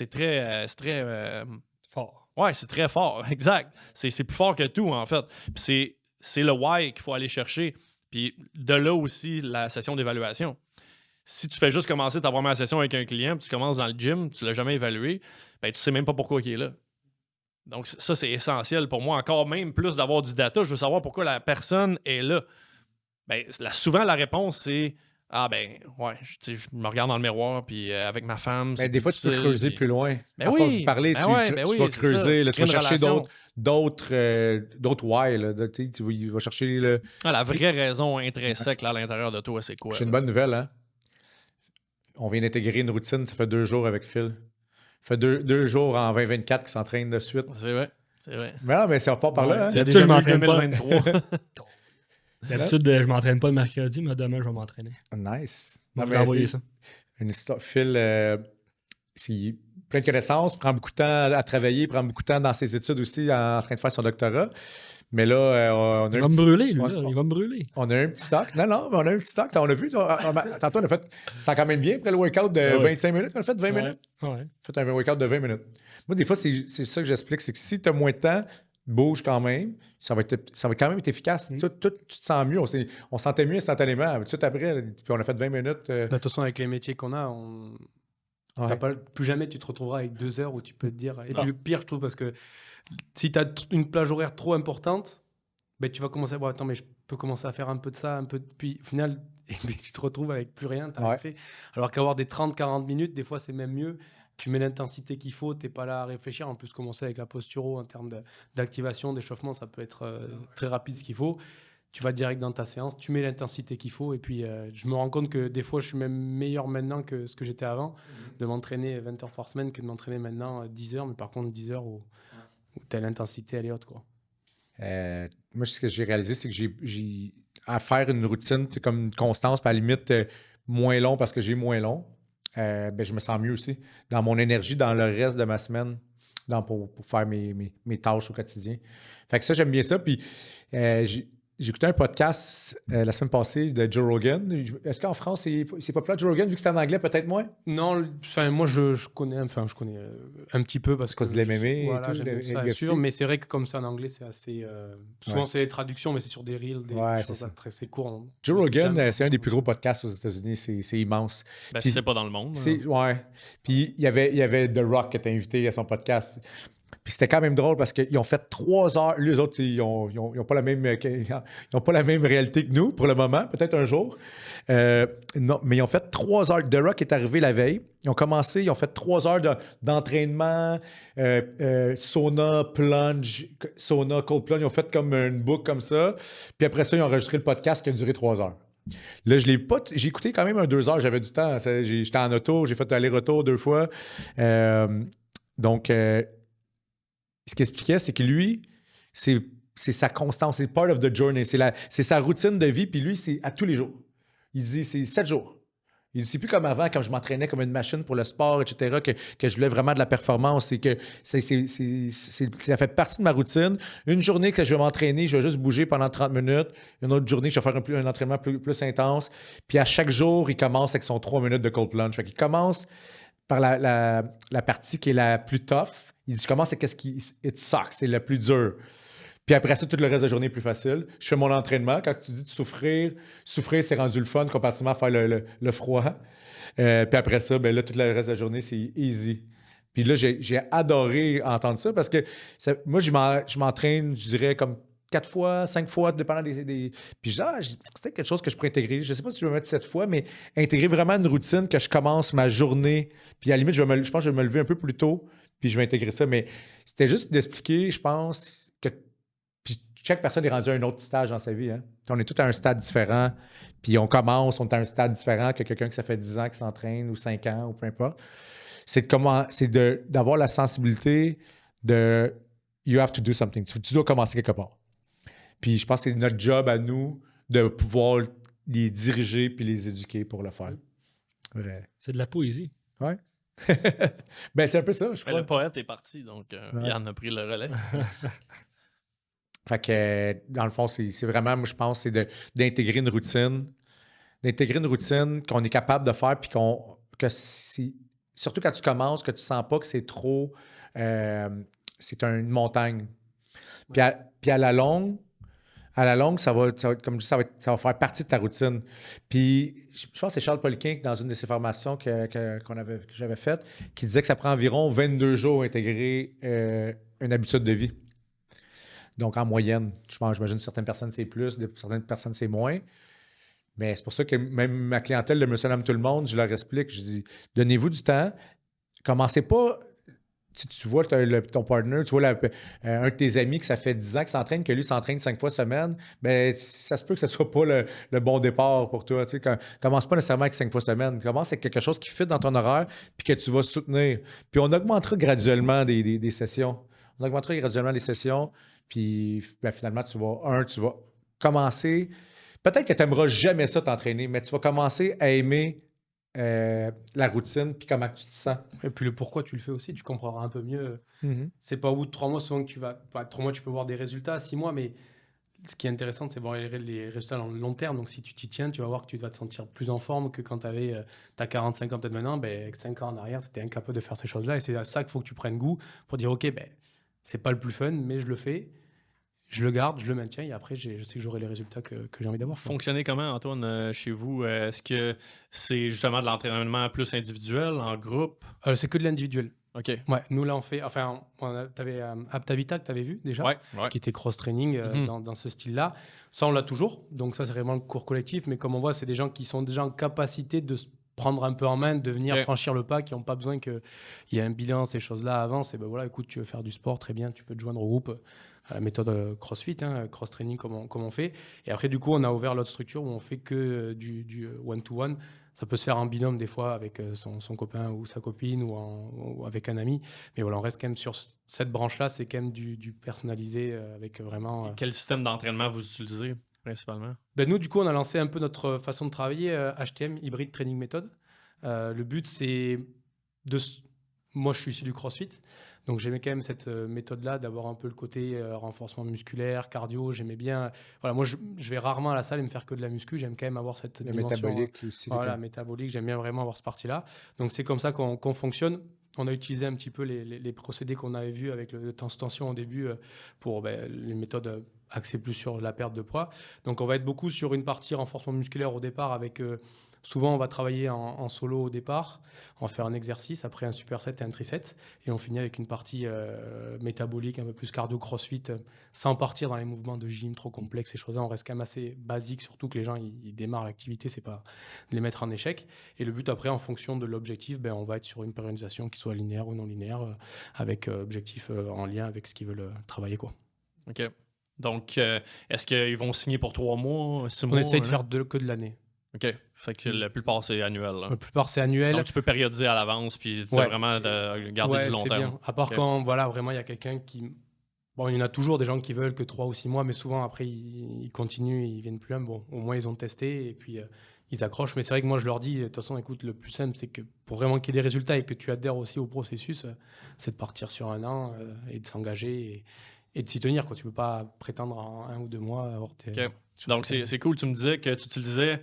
fort. Ouais, c'est très fort. Exact. C'est plus fort que tout, en fait. Puis c'est le why qu'il faut aller chercher. Puis de là aussi, la session d'évaluation. Si tu fais juste commencer ta première session avec un client, puis tu commences dans le gym, tu l'as jamais évalué, ben tu sais même pas pourquoi il est là. Donc ça, c'est essentiel pour moi. Encore même plus d'avoir du data, je veux savoir pourquoi la personne est là. Ben, souvent, la réponse, c'est « Ah ben, ouais, je me regarde dans le miroir, puis avec ma femme... » Ben, des fois, tu peux creuser plus loin. Ben à force d'y parler, tu vas creuser, là, tu vas chercher d'autres why. Là, tu vas chercher... la vraie raison intrinsèque là, à l'intérieur de toi, c'est quoi? C'est une bonne nouvelle, hein? On vient d'intégrer une routine, ça fait 2 jours avec Phil. Ça fait 2 jours en 2024 qu'il s'entraîne de suite. C'est vrai. Mais non, mais ça repart par là. Hein? D'habitude, je m'entraîne pas. D'habitude, je m'entraîne pas le mercredi, mais demain, je vais m'entraîner. Nice. On va vous envoyer ça. Une histoire. Phil, c'est plein de connaissances, prend beaucoup de temps à travailler, prend beaucoup de temps dans ses études aussi, en train de faire son doctorat. Mais là, on a il va me brûler, lui. Il va me brûler. On a un petit stock. Non, mais on a un petit stock. On a vu. Tantôt, on a fait. Ça quand même bien après le workout de 25 minutes. On a fait 20 minutes. Ouais. On a fait un workout de 20 minutes. Moi, des fois, c'est ça que j'explique. C'est que si tu as moins de temps, bouges quand même, ça va quand même être efficace. Tu te sens mieux. On sentait mieux instantanément. Tout de suite après, puis on a fait 20 minutes. De toute façon, avec les métiers qu'on a, plus jamais tu te retrouveras avec 2 heures où tu peux te dire. Et puis le pire, je trouve, parce que si tu as une plage horaire trop importante, ben, tu vas commencer à voir, attends, mais je peux commencer à faire un peu de ça, un peu puis au final, tu te retrouves avec plus rien, tu n'as rien fait. Alors qu'avoir des 30-40 minutes, des fois, c'est même mieux. Tu mets l'intensité qu'il faut, tu n'es pas là à réfléchir. En plus, commencer avec la posturo en termes d'activation, d'échauffement, ça peut être très rapide ce qu'il faut. Tu vas direct dans ta séance, tu mets l'intensité qu'il faut. Et puis, je me rends compte que des fois, je suis même meilleur maintenant que ce que j'étais avant, de m'entraîner 20 heures par semaine que de m'entraîner maintenant 10 heures. Mais par contre, 10 heures où tu as l'intensité, elle est haute, quoi. Moi, ce que j'ai réalisé, c'est que j'ai à faire une routine comme une constance, puis à la limite, moins long parce que j'ai moins long. Je me sens mieux aussi dans mon énergie, dans le reste de ma semaine, pour faire mes tâches au quotidien. Fait que ça, j'aime bien ça. Puis j'ai écouté un podcast la semaine passée de Joe Rogan. Est-ce qu'en France, c'est populaire, Joe Rogan, vu que c'est en anglais, peut-être moins? Non, moi, je connais un petit peu parce que de l'MMA voilà, j'aime ça, sûr, mais c'est vrai que comme ça en anglais, c'est assez... souvent, c'est les traductions, mais c'est sur des reels, des choses très courtes. Joe Rogan, c'est un des plus gros podcasts aux États-Unis. C'est immense. Puis, c'est pas dans le monde. Puis il y avait The Rock qui était invité à son podcast. Puis c'était quand même drôle parce qu'ils ont fait 3 heures. Les autres, ils n'ont pas la même réalité que nous pour le moment, peut-être un jour. Non, mais ils ont fait 3 heures. The Rock est arrivé la veille. Ils ont fait 3 heures d'entraînement, sauna, plunge, sauna, cold plunge. Ils ont fait comme une boucle comme ça. Puis après ça, ils ont enregistré le podcast qui a duré 3 heures. Là, j'ai écouté quand même 2 heures. J'avais du temps. J'étais en auto. J'ai fait aller-retour 2 fois. Donc... ce qu'il expliquait, c'est que lui, c'est sa constance, c'est part of the journey, c'est sa routine de vie, puis lui, c'est à tous les jours. Il dit, c'est 7 jours. Il dit, c'est plus comme avant, quand je m'entraînais comme une machine pour le sport, etc., que je voulais vraiment de la performance, c'est que ça fait partie de ma routine. Une journée que je vais m'entraîner, je vais juste bouger pendant 30 minutes. Une autre journée, je vais faire un entraînement plus intense. Puis à chaque jour, il commence avec son 3 minutes de cold plunge. Fait qu'il commence par la partie qui est la plus tough. Il dit, je commence avec it sucks, c'est le plus dur. Puis après ça, tout le reste de la journée est plus facile. Je fais mon entraînement. Quand tu dis de souffrir, c'est rendu le fun comparativement à faire le froid. Puis après ça, ben là, tout le reste de la journée, c'est easy. Puis là, j'ai adoré entendre ça parce que moi, je m'entraîne, je dirais, comme 4 fois, 5 fois, dépendant des... Puis c'était quelque chose que je pourrais intégrer. Je ne sais pas si je vais mettre 7 fois, mais intégrer vraiment une routine que je commence ma journée. Puis à la limite, je pense que je vais me lever un peu plus tôt, puis je vais intégrer ça. Mais c'était juste d'expliquer, je pense, que puis chaque personne est rendue à un autre stage dans sa vie. Hein? On est tous à un stade différent. Puis on est à un stade différent que quelqu'un qui ça fait 10 ans qui s'entraîne ou 5 ans ou peu importe. C'est d'avoir la sensibilité de « you have to do something ». Tu dois commencer quelque part. Puis je pense que c'est notre job à nous de pouvoir les diriger puis les éduquer pour le faire. Ouais. C'est de la poésie. Ouais. Ben, c'est un peu ça, je crois. Le poète est parti, donc Yann a pris le relais. Fait que, dans le fond, c'est vraiment, moi, je pense, c'est d'intégrer une routine. D'intégrer une routine qu'on est capable de faire puis surtout quand tu commences, que tu sens pas que c'est trop... c'est une montagne. Puis à la longue, ça va, comme je dis, ça va faire partie de ta routine. Puis, je pense que c'est Charles Poliquin, dans une de ses formations que j'avais faites, qui disait que ça prend environ 22 jours à intégrer une habitude de vie. Donc, en moyenne, j'imagine que certaines personnes, c'est plus, certaines personnes, c'est moins. Mais c'est pour ça que même ma clientèle de Monsieur, Madame, tout le monde, je leur explique, je dis, donnez-vous du temps. Commencez pas... Tu vois ton partner, tu vois un de tes amis que ça fait 10 ans qu'il s'entraîne, que lui s'entraîne 5 fois semaine, bien, ça se peut que ce ne soit pas le bon départ pour toi. Tu sais, commence pas nécessairement avec 5 fois semaine. Commence avec quelque chose qui fit dans ton horaire puis que tu vas soutenir. Puis on augmentera graduellement des sessions. On augmentera graduellement les sessions. Puis ben, finalement, tu vas commencer. Peut-être que tu n'aimeras jamais ça t'entraîner, mais tu vas commencer à aimer la routine, puis comment tu te sens. Et puis le pourquoi tu le fais aussi, tu comprendras un peu mieux. Mm-hmm. C'est pas au bout de 3 mois souvent que tu vas... 3 mois, tu peux voir des résultats, 6 mois, mais ce qui est intéressant, c'est voir les résultats dans le long terme. Donc si tu t'y tiens, tu vas voir que tu vas te sentir plus en forme que quand tu avais t'as 45 ans peut-être maintenant, ben, avec 5 ans en arrière, tu étais incapable de faire ces choses-là. Et c'est à ça qu'il faut que tu prennes goût pour dire, OK, ben, C'est pas le plus fun, mais je le fais. Je le garde, je le maintiens et après, je sais que j'aurai les résultats que j'ai envie d'avoir. Fonctionnez comment, Antoine, chez vous? Est-ce que c'est justement de l'entraînement plus individuel, en groupe? C'est que de l'individuel. OK. Ouais, nous, là, on fait... Enfin, t'avais Aptavita que t'avais vu déjà, Ouais. qui était cross-training dans ce style-là. Ça, on l'a toujours. Donc ça, c'est vraiment le cours collectif. Mais comme on voit, c'est des gens qui sont déjà en capacité de se prendre un peu en main, de venir franchir le pas, qui n'ont pas besoin qu'il y ait un bilan, ces choses-là avant. C'est, ben voilà, écoute, tu veux faire du sport, très bien, tu peux te joindre au groupe. À la méthode CrossFit, cross-training comme on fait. Et après, du coup, on a ouvert l'autre structure où on fait que du one-to-one. Ça peut se faire en binôme des fois avec son copain ou sa copine ou avec un ami. Mais voilà, on reste quand même sur cette branche-là. C'est quand même du personnalisé avec vraiment... Quel système d'entraînement vous utilisez principalement? Ben nous, du coup, on a lancé un peu notre façon de travailler, HTM, Hybrid Training Method. Le but, c'est de... Moi, je suis issu du CrossFit. Donc, j'aimais quand même cette méthode-là, d'avoir un peu le côté renforcement musculaire, cardio. J'aimais bien... Voilà, moi, je vais rarement à la salle et me faire que de la muscu. J'aime quand même avoir cette dimension... métabolique aussi. Voilà, métabolique. J'aime bien vraiment avoir cette partie-là. Donc, c'est comme ça qu'on fonctionne. On a utilisé un petit peu les procédés qu'on avait vus avec le tension au début pour les méthodes axées plus sur la perte de poids. Donc, on va être beaucoup sur une partie renforcement musculaire au départ avec... Souvent, on va travailler en solo au départ, on va faire un exercice, après un superset et un triset, et on finit avec une partie métabolique, un peu plus cardio-crossfit, sans partir dans les mouvements de gym trop complexes, ces choses-là. On reste quand même assez basique, surtout que les gens ils démarrent l'activité, c'est pas de les mettre en échec. Et le but après, en fonction de l'objectif, on va être sur une périodisation qui soit linéaire ou non linéaire, avec objectif en lien avec ce qu'ils veulent travailler, quoi. OK. Donc, est-ce qu'ils vont signer pour 3 mois, 6 mois? On essaye de faire que de l'année. OK. Fait que la plupart, c'est annuel. Là. La plupart, c'est annuel. Donc, tu peux périodiser à l'avance puis vraiment garder du long terme. Bien. À part quand, voilà, vraiment, il y a quelqu'un qui... Bon, il y en a toujours des gens qui veulent que 3 ou 6 mois, mais souvent, après, ils continuent, ils viennent plus loin. Bon, au moins, ils ont testé et puis ils accrochent. Mais c'est vrai que moi, je leur dis, de toute façon, écoute, le plus simple, c'est que pour vraiment qu'il y ait des résultats et que tu adhères aussi au processus, c'est de partir sur 1 an et de s'engager et de s'y tenir, quoi. Tu peux pas prétendre en 1 ou 2 mois avoir tes... OK. Donc, c'est cool. Tu me disais que tu utilisais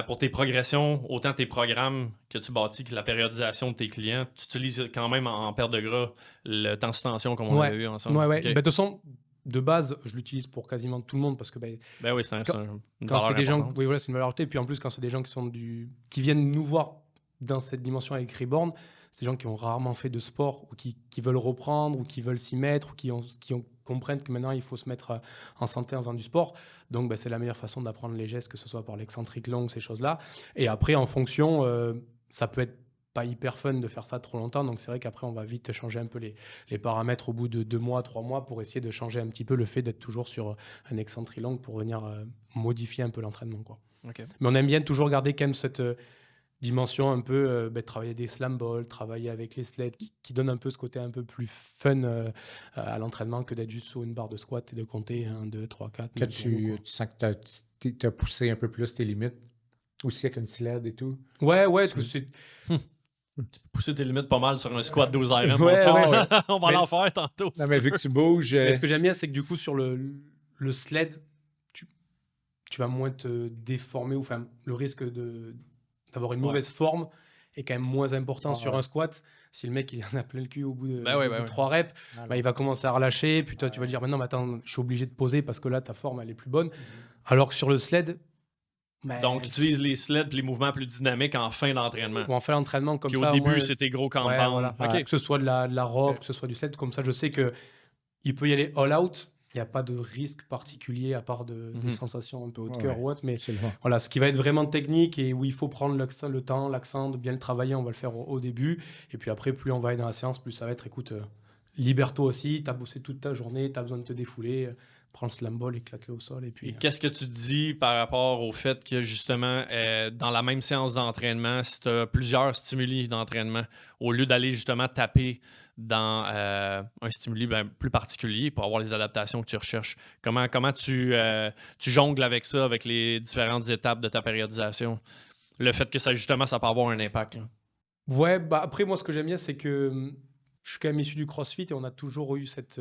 pour tes progressions, autant tes programmes que tu bâtis que la périodisation de tes clients. Tu utilises quand même en perte de gras le temps sous tension comme on avait vu ensemble. Ouais. Okay. De toute façon, de base, je l'utilise pour quasiment tout le monde parce que... oui, c'est une quand c'est des gens, oui, voilà, c'est une valeur ajoutée. Puis en plus, quand c'est des gens qui viennent nous voir dans cette dimension avec Reborn, c'est des gens qui ont rarement fait de sport ou qui veulent reprendre ou qui veulent s'y mettre ou qui comprennent que maintenant il faut se mettre en santé en faisant du sport. Donc c'est la meilleure façon d'apprendre les gestes, que ce soit par l'excentrique long, ces choses-là. Et après, en fonction, ça peut être pas hyper fun de faire ça trop longtemps. Donc c'est vrai qu'après, on va vite changer un peu les paramètres au bout de 2 mois, 3 mois pour essayer de changer un petit peu le fait d'être toujours sur un excentrique long pour venir modifier un peu l'entraînement, quoi. Okay. Mais on aime bien toujours garder quand même cette... dimension un peu, travailler des slam balls, travailler avec les sleds, qui donne un peu ce côté un peu plus fun à l'entraînement que d'être juste sur une barre de squat et de compter 1, 2, 3, 4. Que tu sens que tu as poussé un peu plus tes limites, aussi avec une sled et tout. Ouais, parce que c'est... Tu peux pousser tes limites pas mal sur un squat 12 RM. Ouais. On va l'en faire tantôt. Non, mais vu que tu bouges... Mais ce que j'aime bien, c'est que du coup, sur le sled, tu vas moins te déformer, ou enfin, le risque d'avoir une mauvaise forme est quand même moins important sur un squat. Si le mec il en a plein le cul au bout de 3 reps, il va commencer à relâcher. Puis toi, tu vas dire, mais non, mais attends, je suis obligé de poser parce que là, ta forme, elle est plus bonne. Alors que sur le sled... Donc, tu utilises les sleds et les mouvements plus dynamiques en fin d'entraînement. On fait l'entraînement comme puis ça. Au début, c'était gros compound. Voilà. Que ce soit de la robe, que ce soit du sled, comme ça, je sais qu'il peut y aller all out. Il n'y a pas de risque particulier à part des sensations un peu haut de cœur ou autre. Mais voilà, ce qui va être vraiment technique et où il faut prendre le temps, l'accent de bien le travailler, on va le faire au début. Et puis après, plus on va aller dans la séance, plus ça va être, écoute, libère-toi aussi, tu as bossé toute ta journée, tu as besoin de te défouler, prends le slam ball, éclate-le au sol. Et puis, qu'est-ce que tu dis par rapport au fait que justement, dans la même séance d'entraînement, si tu as plusieurs stimuli d'entraînement, au lieu d'aller justement taper dans un stimuli plus particulier pour avoir les adaptations que tu recherches, comment tu jongles avec ça, avec les différentes étapes de ta périodisation? Le fait que ça peut avoir un impact. Là. Ouais, après, moi, ce que j'aime bien, c'est que je suis quand même issu du CrossFit et on a toujours eu cette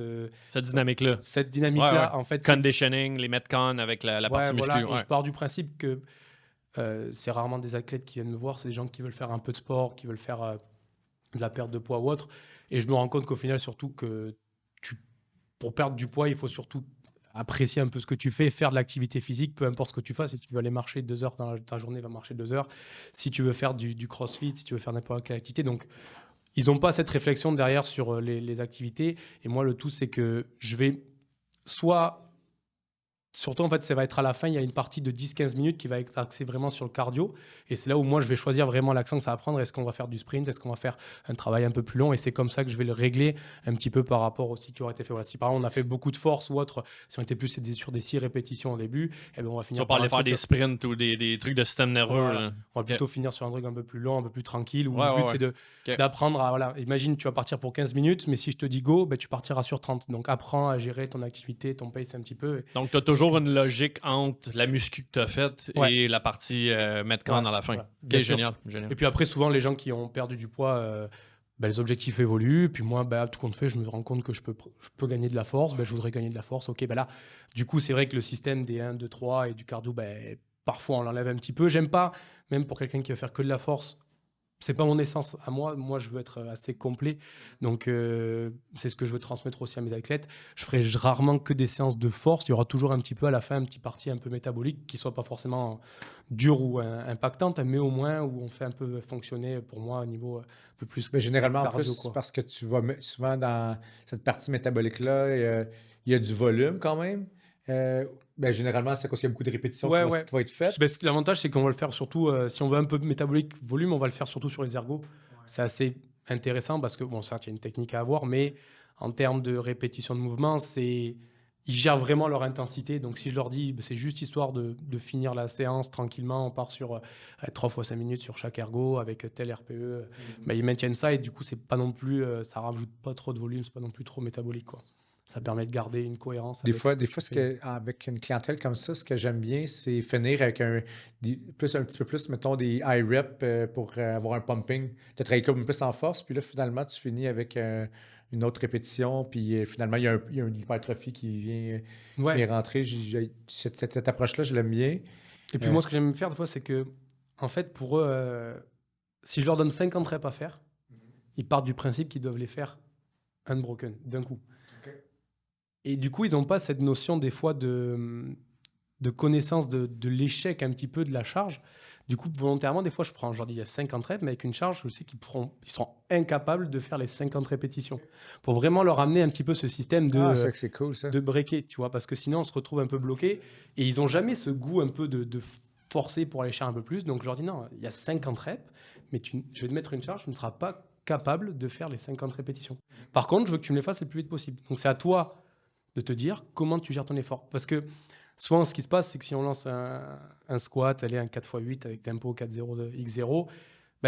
dynamique-là. Cette dynamique-là, en fait. Conditioning, les Metcon avec la partie musculaire. Je pars du principe que c'est rarement des athlètes qui viennent me voir, c'est des gens qui veulent faire un peu de sport, qui veulent faire de la perte de poids ou autre. Et je me rends compte qu'au final, surtout que pour perdre du poids, il faut surtout apprécier un peu ce que tu fais, faire de l'activité physique, peu importe ce que tu fasses. Si tu veux aller marcher 2 heures dans ta journée, va marcher 2 heures. Si tu veux faire du crossfit, si tu veux faire n'importe quelle activité. Donc, ils n'ont pas cette réflexion derrière sur les activités. Et moi, le tout, c'est que je vais soit... Surtout, en fait, ça va être à la fin, il y a une partie de 10-15 minutes qui va être axée vraiment sur le cardio. Et c'est là où moi, je vais choisir vraiment l'accent que ça va prendre. Est-ce qu'on va faire du sprint? Est-ce qu'on va faire un travail un peu plus long? Et c'est comme ça que je vais le régler un petit peu par rapport aussi qui aurait été fait. Voilà, si par exemple, on a fait beaucoup de force ou autre, si on était plus sur des 6 répétitions au début, eh ben, on va finir par aller faire des sprints ou des trucs de système nerveux. Voilà. On va plutôt finir sur un truc un peu plus long, un peu plus tranquille. Où le but, c'est d'apprendre à... Voilà, imagine, tu vas partir pour 15 minutes, mais si je te dis go, ben, tu partiras sur 30. Donc, apprends à gérer ton activité, ton pace un petit peu. Donc, tu as toujours une logique entre la muscu que tu as faite et la partie Metcon à la fin. Voilà. Okay, génial. Et puis après, souvent, les gens qui ont perdu du poids, les objectifs évoluent. Puis moi, tout compte fait, je me rends compte que je peux gagner de la force. Je voudrais gagner de la force. Ok, là, du coup, c'est vrai que le système des 1, 2, 3 et du cardio, parfois, on l'enlève un petit peu. J'aime pas, même pour quelqu'un qui veut faire que de la force, c'est pas mon essence à moi. Moi, je veux être assez complet. Donc, c'est ce que je veux transmettre aussi à mes athlètes. Je ferai rarement que des séances de force. Il y aura toujours un petit peu à la fin, un petit parti un peu métabolique qui soit pas forcément dure ou impactante, mais au moins où on fait un peu fonctionner, pour moi, au niveau un peu plus. Mais généralement, cardio, en plus, parce que tu vas souvent dans cette partie métabolique-là, il y a du volume quand même. Généralement, c'est parce qu'il y a beaucoup de répétitions qui vont être faites. L'avantage, c'est qu'on va le faire surtout, si on veut un peu de métabolique volume, on va le faire surtout sur les ergos. C'est assez intéressant parce que, bon, certes, il y a une technique à avoir, mais en termes de répétition de mouvement, ils gèrent vraiment leur intensité. Donc, si je leur dis, c'est juste histoire de finir la séance tranquillement, on part sur 3 fois 5 minutes sur chaque ergo avec tel RPE, ils maintiennent ça et du coup, c'est pas non plus, ça rajoute pas trop de volume, c'est pas non plus trop métabolique, quoi. Ça permet de garder une cohérence. Des fois, avec une clientèle comme ça, ce que j'aime bien, c'est finir avec un petit peu plus, mettons, des high reps pour avoir un pumping. Tu as travaillé comme plus en force, puis là, finalement, tu finis avec une autre répétition, puis finalement, il y a une hypertrophie qui vient rentrer. Cette approche-là, je l'aime bien. Et puis moi, ce que j'aime faire des fois, c'est que, en fait, pour eux, si je leur donne 50 reps à faire, ils partent du principe qu'ils doivent les faire unbroken, d'un coup. Et du coup, ils n'ont pas cette notion des fois de connaissance de l'échec un petit peu de la charge. Du coup, volontairement, des fois, je leur dis il y a 50 reps, mais avec une charge, je sais qu'ils seront incapables de faire les 50 répétitions. Pour vraiment leur amener un petit peu ce système c'est cool, ça. de breaker, tu vois, parce que sinon, on se retrouve un peu bloqué. Et ils n'ont jamais ce goût un peu de forcer pour aller chercher un peu plus. Donc, je leur dis non, il y a 50 reps, mais je vais te mettre une charge, tu ne seras pas capable de faire les 50 répétitions. Par contre, je veux que tu me les fasses le plus vite possible. Donc, c'est à toi de te dire comment tu gères ton effort. Parce que souvent, ce qui se passe, c'est que si on lance un squat, un 4x8 avec tempo 4-0 de X0,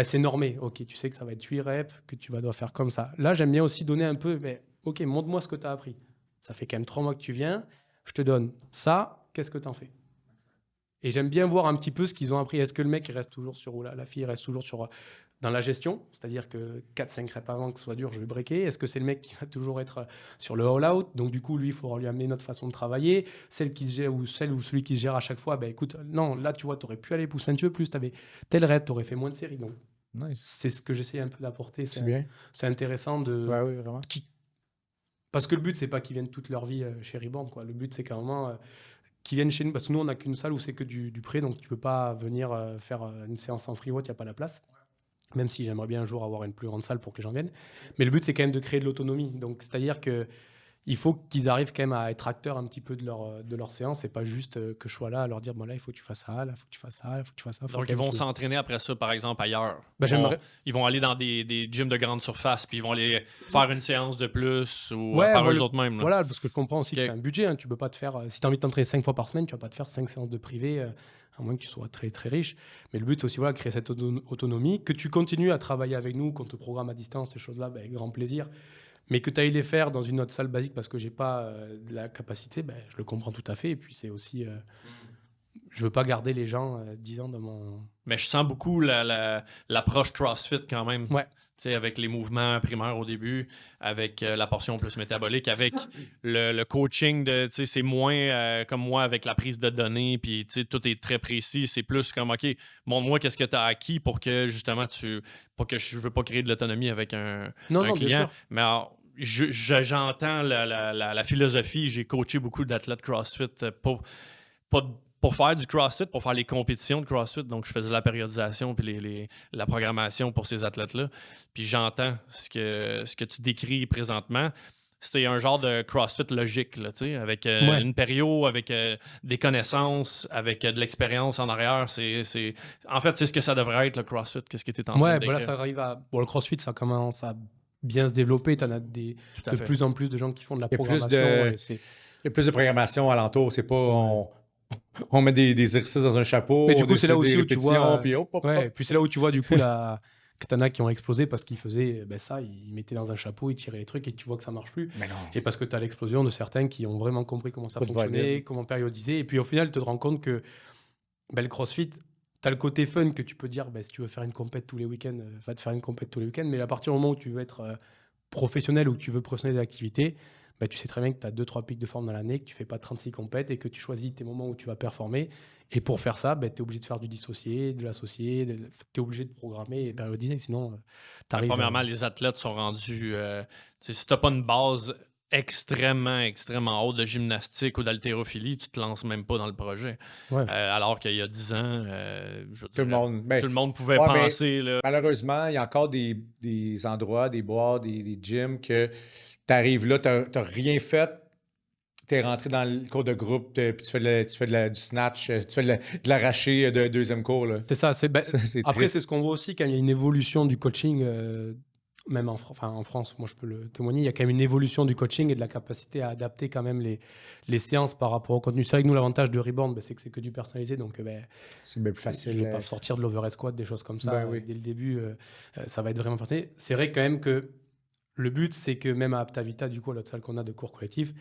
c'est normé. Ok, tu sais que ça va être 8 reps, que tu vas devoir faire comme ça. Là, j'aime bien aussi donner un peu, ok, montre-moi ce que tu as appris. Ça fait quand même 3 mois que tu viens, je te donne ça, qu'est-ce que tu en fais? Et j'aime bien voir un petit peu ce qu'ils ont appris. Est-ce que le mec il reste toujours sur, ou la fille reste toujours sur dans la gestion, c'est-à-dire que 4-5 reps avant que ce soit dur, je vais breaker. Est-ce que c'est le mec qui va toujours être sur le all-out? Donc du coup, lui, il faudra lui amener notre façon de travailler. Celle qui se gère ou celui qui se gère à chaque fois, écoute, non, là, tu vois, tu aurais pu aller pousser un petit peu plus, tu avais tel rep, tu aurais fait moins de séries. Donc c'est ce que j'essaie un peu d'apporter. C'est bien. C'est intéressant de... Oui, vraiment. Parce que le but, c'est pas qu'ils viennent toute leur vie chez Rebound, quoi. Le but, c'est qu'à un moment... qui viennent chez nous, parce que nous, on n'a qu'une salle où c'est que du pré, donc tu peux pas venir faire une séance en free weight, il n'y a pas la place. Même si j'aimerais bien un jour avoir une plus grande salle pour que les gens viennent. Mais le but, c'est quand même de créer de l'autonomie. Donc, c'est-à-dire qu'il faut qu'ils arrivent quand même à être acteurs un petit peu de leur séance et pas juste que je sois là à leur dire, là, il faut que tu fasses ça, là, il faut que tu fasses ça, là, il faut que tu fasses ça. Donc, ils vont s'entraîner après ça, par exemple, ailleurs. Ils vont aller dans des gyms de grande surface, puis ils vont aller faire une séance de plus ou par eux autres mêmes. Voilà, parce que je comprends aussi que c'est un budget. Hein, tu peux pas te faire... si tu as envie de t'entraîner 5 fois par semaine, tu vas pas te faire 5 séances de privé, à moins que tu sois très, très riche. Mais le but, c'est aussi de créer cette autonomie, que tu continues à travailler avec nous, qu'on te programme à distance, ces choses-là, avec grand plaisir. Mais que tu ailles les faire dans une autre salle basique parce que j'ai pas la capacité, je le comprends tout à fait. Et puis c'est aussi... je veux pas garder les gens 10 ans dans mon... Mais je sens beaucoup l'approche CrossFit quand même. Ouais. Avec les mouvements primaires au début, avec la portion plus métabolique, avec le coaching, c'est moins comme moi avec la prise de données, puis tout est très précis. C'est plus comme, OK, montre-moi qu'est-ce que tu as acquis pour que justement pour que je ne veux pas créer de l'autonomie avec un client. Mais alors, j'entends la philosophie. J'ai coaché beaucoup d'athlètes CrossFit pour faire du CrossFit, pour faire les compétitions de CrossFit. Donc, je faisais la périodisation puis la programmation pour ces athlètes-là. Puis j'entends ce que tu décris présentement. C'est un genre de CrossFit logique, là, avec une période, avec des connaissances, avec de l'expérience en arrière. En fait, c'est ce que ça devrait être, le CrossFit. Qu'est-ce que tu es en train de décrire? Là, ça arrive le CrossFit, ça commence à bien se développer. Tu en as de plus en plus de gens qui font de la programmation. Il y a plus de programmation alentour. C'est pas... On met des exercices dans un chapeau. Mais du coup, c'est là aussi où tu vois... Puis c'est là où tu vois, du coup, que t'en as qui ont explosé parce qu'ils faisaient ça, ils mettaient dans un chapeau, ils tiraient les trucs et tu vois que ça marche plus. Et parce que tu as l'explosion de certains qui ont vraiment compris comment ça fonctionnait, comment périodiser. Et puis au final, tu te rends compte que le CrossFit, tu as le côté fun que tu peux dire, si tu veux faire une compète tous les week-ends, va te faire une compète tous les week-ends. Mais à partir du moment où tu veux être professionnel ou que tu veux professionnaliser l'activité, tu sais très bien que tu as 2-3 pics de forme dans l'année, que tu fais pas 36 compètes et que tu choisis tes moments où tu vas performer. Et pour faire ça, tu es obligé de faire du dissocié, de l'associé, tu es obligé de programmer et périodiser, sinon tu arrives... Premièrement, les athlètes sont rendus... si tu n'as pas une base extrêmement haute de gymnastique ou d'haltérophilie, tu te lances même pas dans le projet. Alors qu'il y a 10 ans, tout le monde pouvait penser... Là... Malheureusement, il y a encore des endroits, des boîtes, des gyms que tu arrives là, tu n'as rien fait. Tu es rentré dans le cours de groupe, puis tu fais du snatch, tu fais de l'arraché de deuxième cours. Là. C'est ça. Après, c'est ce qu'on voit aussi quand il y a une évolution du coaching, même en France, moi je peux le témoigner, il y a quand même une évolution du coaching et de la capacité à adapter quand même les séances par rapport au contenu. C'est vrai que nous, l'avantage de Reborn, c'est que c'est que du personnalisé, donc c'est bien plus facile. Je ne vais pas sortir de l'overhead squat, des choses comme ça. Dès le début, ça va être vraiment personnalisé. C'est vrai quand même que le but, c'est que même à Aptavita, du coup, l'autre salle qu'on a de cours collectif,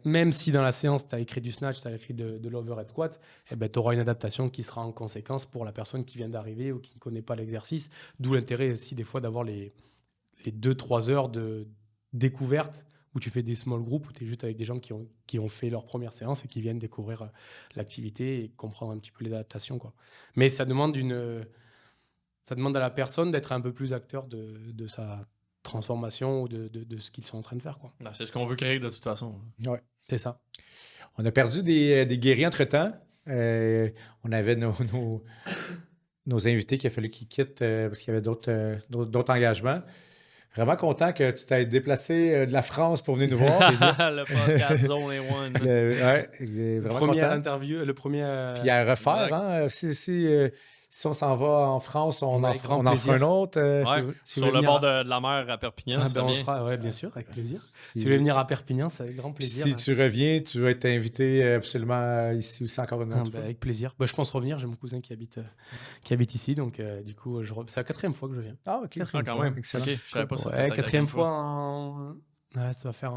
même si dans la séance, tu as écrit du snatch, tu as écrit de l'overhead squat, tu auras une adaptation qui sera en conséquence pour la personne qui vient d'arriver ou qui ne connaît pas l'exercice. D'où l'intérêt aussi des fois d'avoir les 2-3 heures de découverte où tu fais des small groups, où tu es juste avec des gens qui ont fait leur première séance et qui viennent découvrir l'activité et comprendre un petit peu les adaptations, quoi. Mais ça demande à la personne d'être un peu plus acteur de sa transformation ou de ce qu'ils sont en train de faire, quoi. C'est ce qu'on veut créer de toute façon. Ouais. C'est ça. On a perdu des guerriers entre-temps. On avait nos invités qu'il a fallu qu'ils quittent parce qu'il y avait d'autres engagements. Vraiment content que tu t'aies déplacé de la France pour venir nous voir. Le podcast Zone A1. Vraiment première content. Interview, le premier... Puis à refaire, hein, si on s'en va en France, on en fera un autre. Sur le bord de la mer à Perpignan, on le fera, bien sûr, avec plaisir. Si vous voulez venir à Perpignan, c'est avec grand plaisir. Si tu reviens, tu vas être invité absolument ici aussi encore une autre fois. Avec plaisir. Je pense revenir, j'ai mon cousin qui habite ici, donc du coup, c'est la 4e fois que je viens. Ah, ok. Quand même. Excellent. Okay. Je savais pas ça. 4e fois ça va faire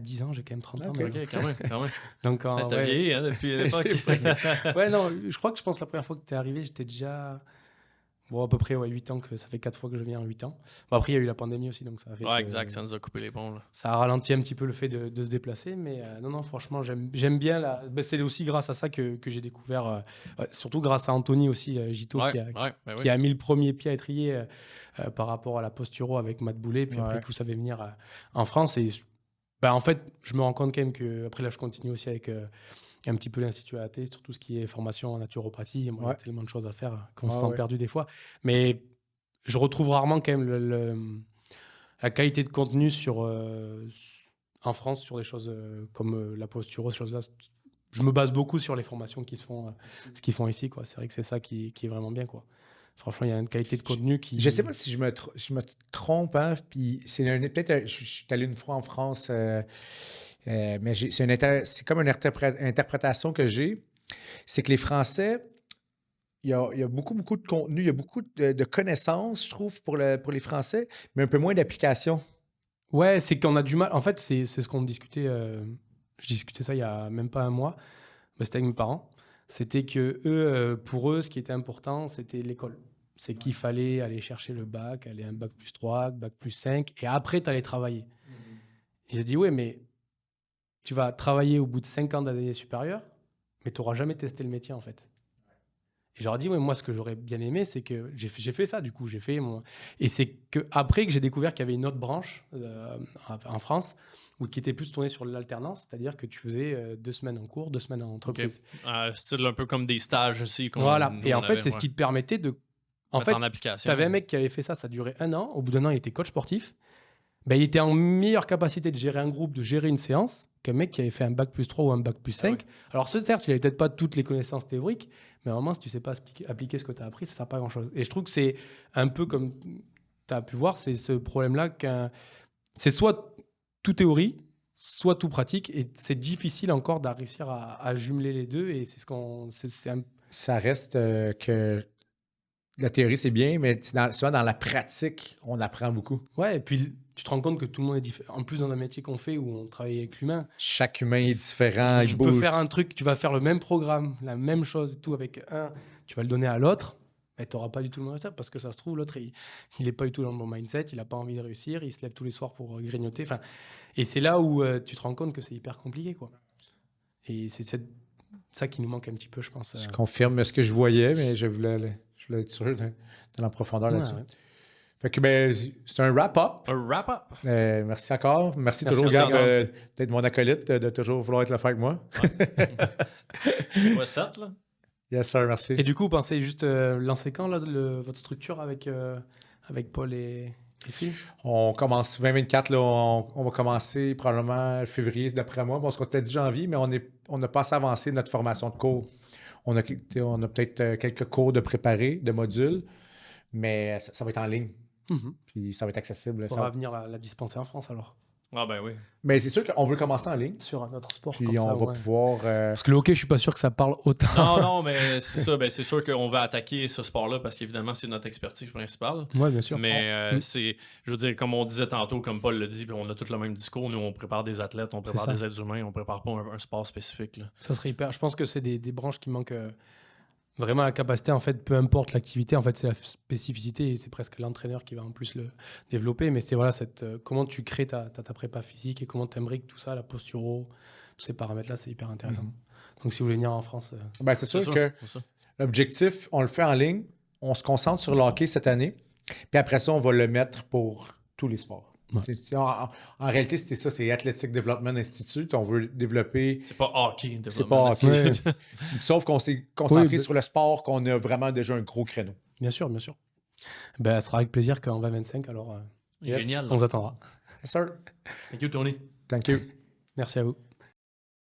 10 ans, j'ai quand même 30 ans. Ok, quand même. Donc, t'as vieilli depuis l'époque. Je crois que la première fois que tu es arrivé, j'étais déjà... à peu près 8 ans, que ça fait 4 fois que je viens en 8 ans. Après, il y a eu la pandémie aussi, donc ça a fait exact, ça nous a coupé les ponts. Là. Ça a ralenti un petit peu le fait de se déplacer, mais non, franchement, j'aime bien. C'est aussi grâce à ça que j'ai découvert, surtout grâce à Anthony aussi, Gito, qui a mis le premier pied à étrier par rapport à la posturo avec Matt Boulet, puis après que vous savez venir en France. Et en fait, je me rends compte quand même que, après là, je continue aussi avec un petit peu l'Institut AAT sur tout ce qui est formation en naturopathie. Il y a tellement de choses à faire qu'on se sent perdu des fois. Mais je retrouve rarement quand même la qualité de contenu en France sur des choses comme la posturo, ces choses-là. Je me base beaucoup sur les formations qui font ici, quoi. C'est vrai que c'est ça qui est vraiment bien, quoi. Franchement, il y a une qualité de contenu qui... Je ne sais pas si je me trompe, hein, puis peut-être je suis allé une fois en France, mais c'est comme une interprétation que j'ai. C'est que les Français, il y a beaucoup de contenu, il y a beaucoup de connaissances, je trouve, pour les Français, mais un peu moins d'application. Ouais, c'est qu'on a du mal. En fait, c'est ce qu'on discutait. Je discutais ça il y a même pas un mois. C'était avec mes parents. C'était que eux, pour eux, ce qui était important, c'était l'école. C'est qu'il fallait aller chercher le bac, aller un bac plus 3, bac plus 5, et après, tu allais travailler. Et j'ai dit, ouais, mais tu vas travailler au bout de 5 ans d'année supérieure, mais tu n'auras jamais testé le métier, en fait. Et j'aurais dit, ouais, moi, ce que j'aurais bien aimé, c'est que j'ai fait ça, du coup. Et c'est qu'après que j'ai découvert qu'il y avait une autre branche en France qui était plus tournée sur l'alternance, c'est-à-dire que tu faisais 2 semaines en cours, 2 semaines en entreprise. Style un peu comme des stages aussi. Voilà. Et en fait, c'est ce qui te permettait de... En fait, tu avais un mec qui avait fait ça durait 1 an. Au bout d'1 an, il était coach sportif. Ben, il était en meilleure capacité de gérer un groupe, de gérer une séance, qu'un mec qui avait fait un bac plus 3 ou un bac plus 5. Ah ouais. Alors, certes, il n'avait peut-être pas toutes les connaissances théoriques, mais à un moment, si tu ne sais pas appliquer ce que tu as appris, ça ne sert pas à grand-chose. Et je trouve que c'est un peu comme tu as pu voir, c'est ce problème-là c'est soit tout théorie, soit tout pratique, et c'est difficile encore de réussir à jumeler les deux, et c'est ce qu'on... Ça reste que la théorie, c'est bien, mais souvent dans la pratique, on apprend beaucoup. Ouais, et puis tu te rends compte que tout le monde est différent. En plus, dans un métier qu'on fait où on travaille avec l'humain, chaque humain est différent. Tu peux faire un truc, tu vas faire le même programme, la même chose et tout avec un, tu vas le donner à l'autre, mais tu n'auras pas du tout le même résultat parce que ça se trouve, l'autre, il n'est pas du tout dans le bon mindset, il n'a pas envie de réussir, il se lève tous les soirs pour grignoter. Enfin, et c'est là où tu te rends compte que c'est hyper compliqué, quoi. Et c'est ça qui nous manque un petit peu, je pense. Je confirme ce que je voyais, mais je voulais être sûr de la profondeur là-dessus. Ouais. Fait que c'est un wrap-up. Un wrap-up. Merci encore. Merci toujours, Gab, peut-être mon acolyte, de toujours vouloir être là avec moi. Ouais. What's up, là? Yes, sir, merci. Et du coup, vous pensez juste lancer quand là, votre structure avec Paul et Phil? On commence 2024, là, on va commencer probablement février d'après moi. Bon, on se dit janvier, mais on n'a pas assez avancé notre formation de cours. On a peut-être quelques cours de préparés, de modules, mais ça va être en ligne. Puis ça va être accessible. On va venir la dispenser en France alors. Ah ben oui. Mais c'est sûr qu'on veut commencer en ligne. Sur un autre sport. Puis on va pouvoir... Parce que le hockey, je suis pas sûr que ça parle autant. Non, mais c'est ça. Ben, c'est sûr qu'on va attaquer ce sport-là parce qu'évidemment, c'est notre expertise principale. Oui, bien sûr. Mais je veux dire, comme on disait tantôt, comme Paul l'a dit, on a tous le même discours. Nous, on prépare des athlètes, on prépare des êtres humains, on prépare pas un sport spécifique. Là. Ça serait hyper... Je pense que c'est des branches qui manquent... Vraiment, la capacité, en fait, peu importe l'activité, en fait, c'est la spécificité et c'est presque l'entraîneur qui va en plus le développer. Mais c'est voilà, comment tu crées ta prépa physique et comment tu imbriques tout ça, la posturo, tous ces paramètres-là, c'est hyper intéressant. Donc, si vous voulez venir en France... c'est sûr que l'objectif, on le fait en ligne, on se concentre sur le hockey cette année, puis après ça, on va le mettre pour tous les sports. Ouais. En réalité, c'était ça, c'est Athletic Development Institute. On veut développer... C'est pas hockey. C'est pas hockey. Sauf qu'on s'est concentré sur le sport, qu'on a vraiment déjà un gros créneau. Bien sûr, bien sûr. Ça sera avec plaisir qu'en 2025, alors... Génial. On vous attendra. Yes, sir. Thank you, Tony. Thank you. Merci à vous.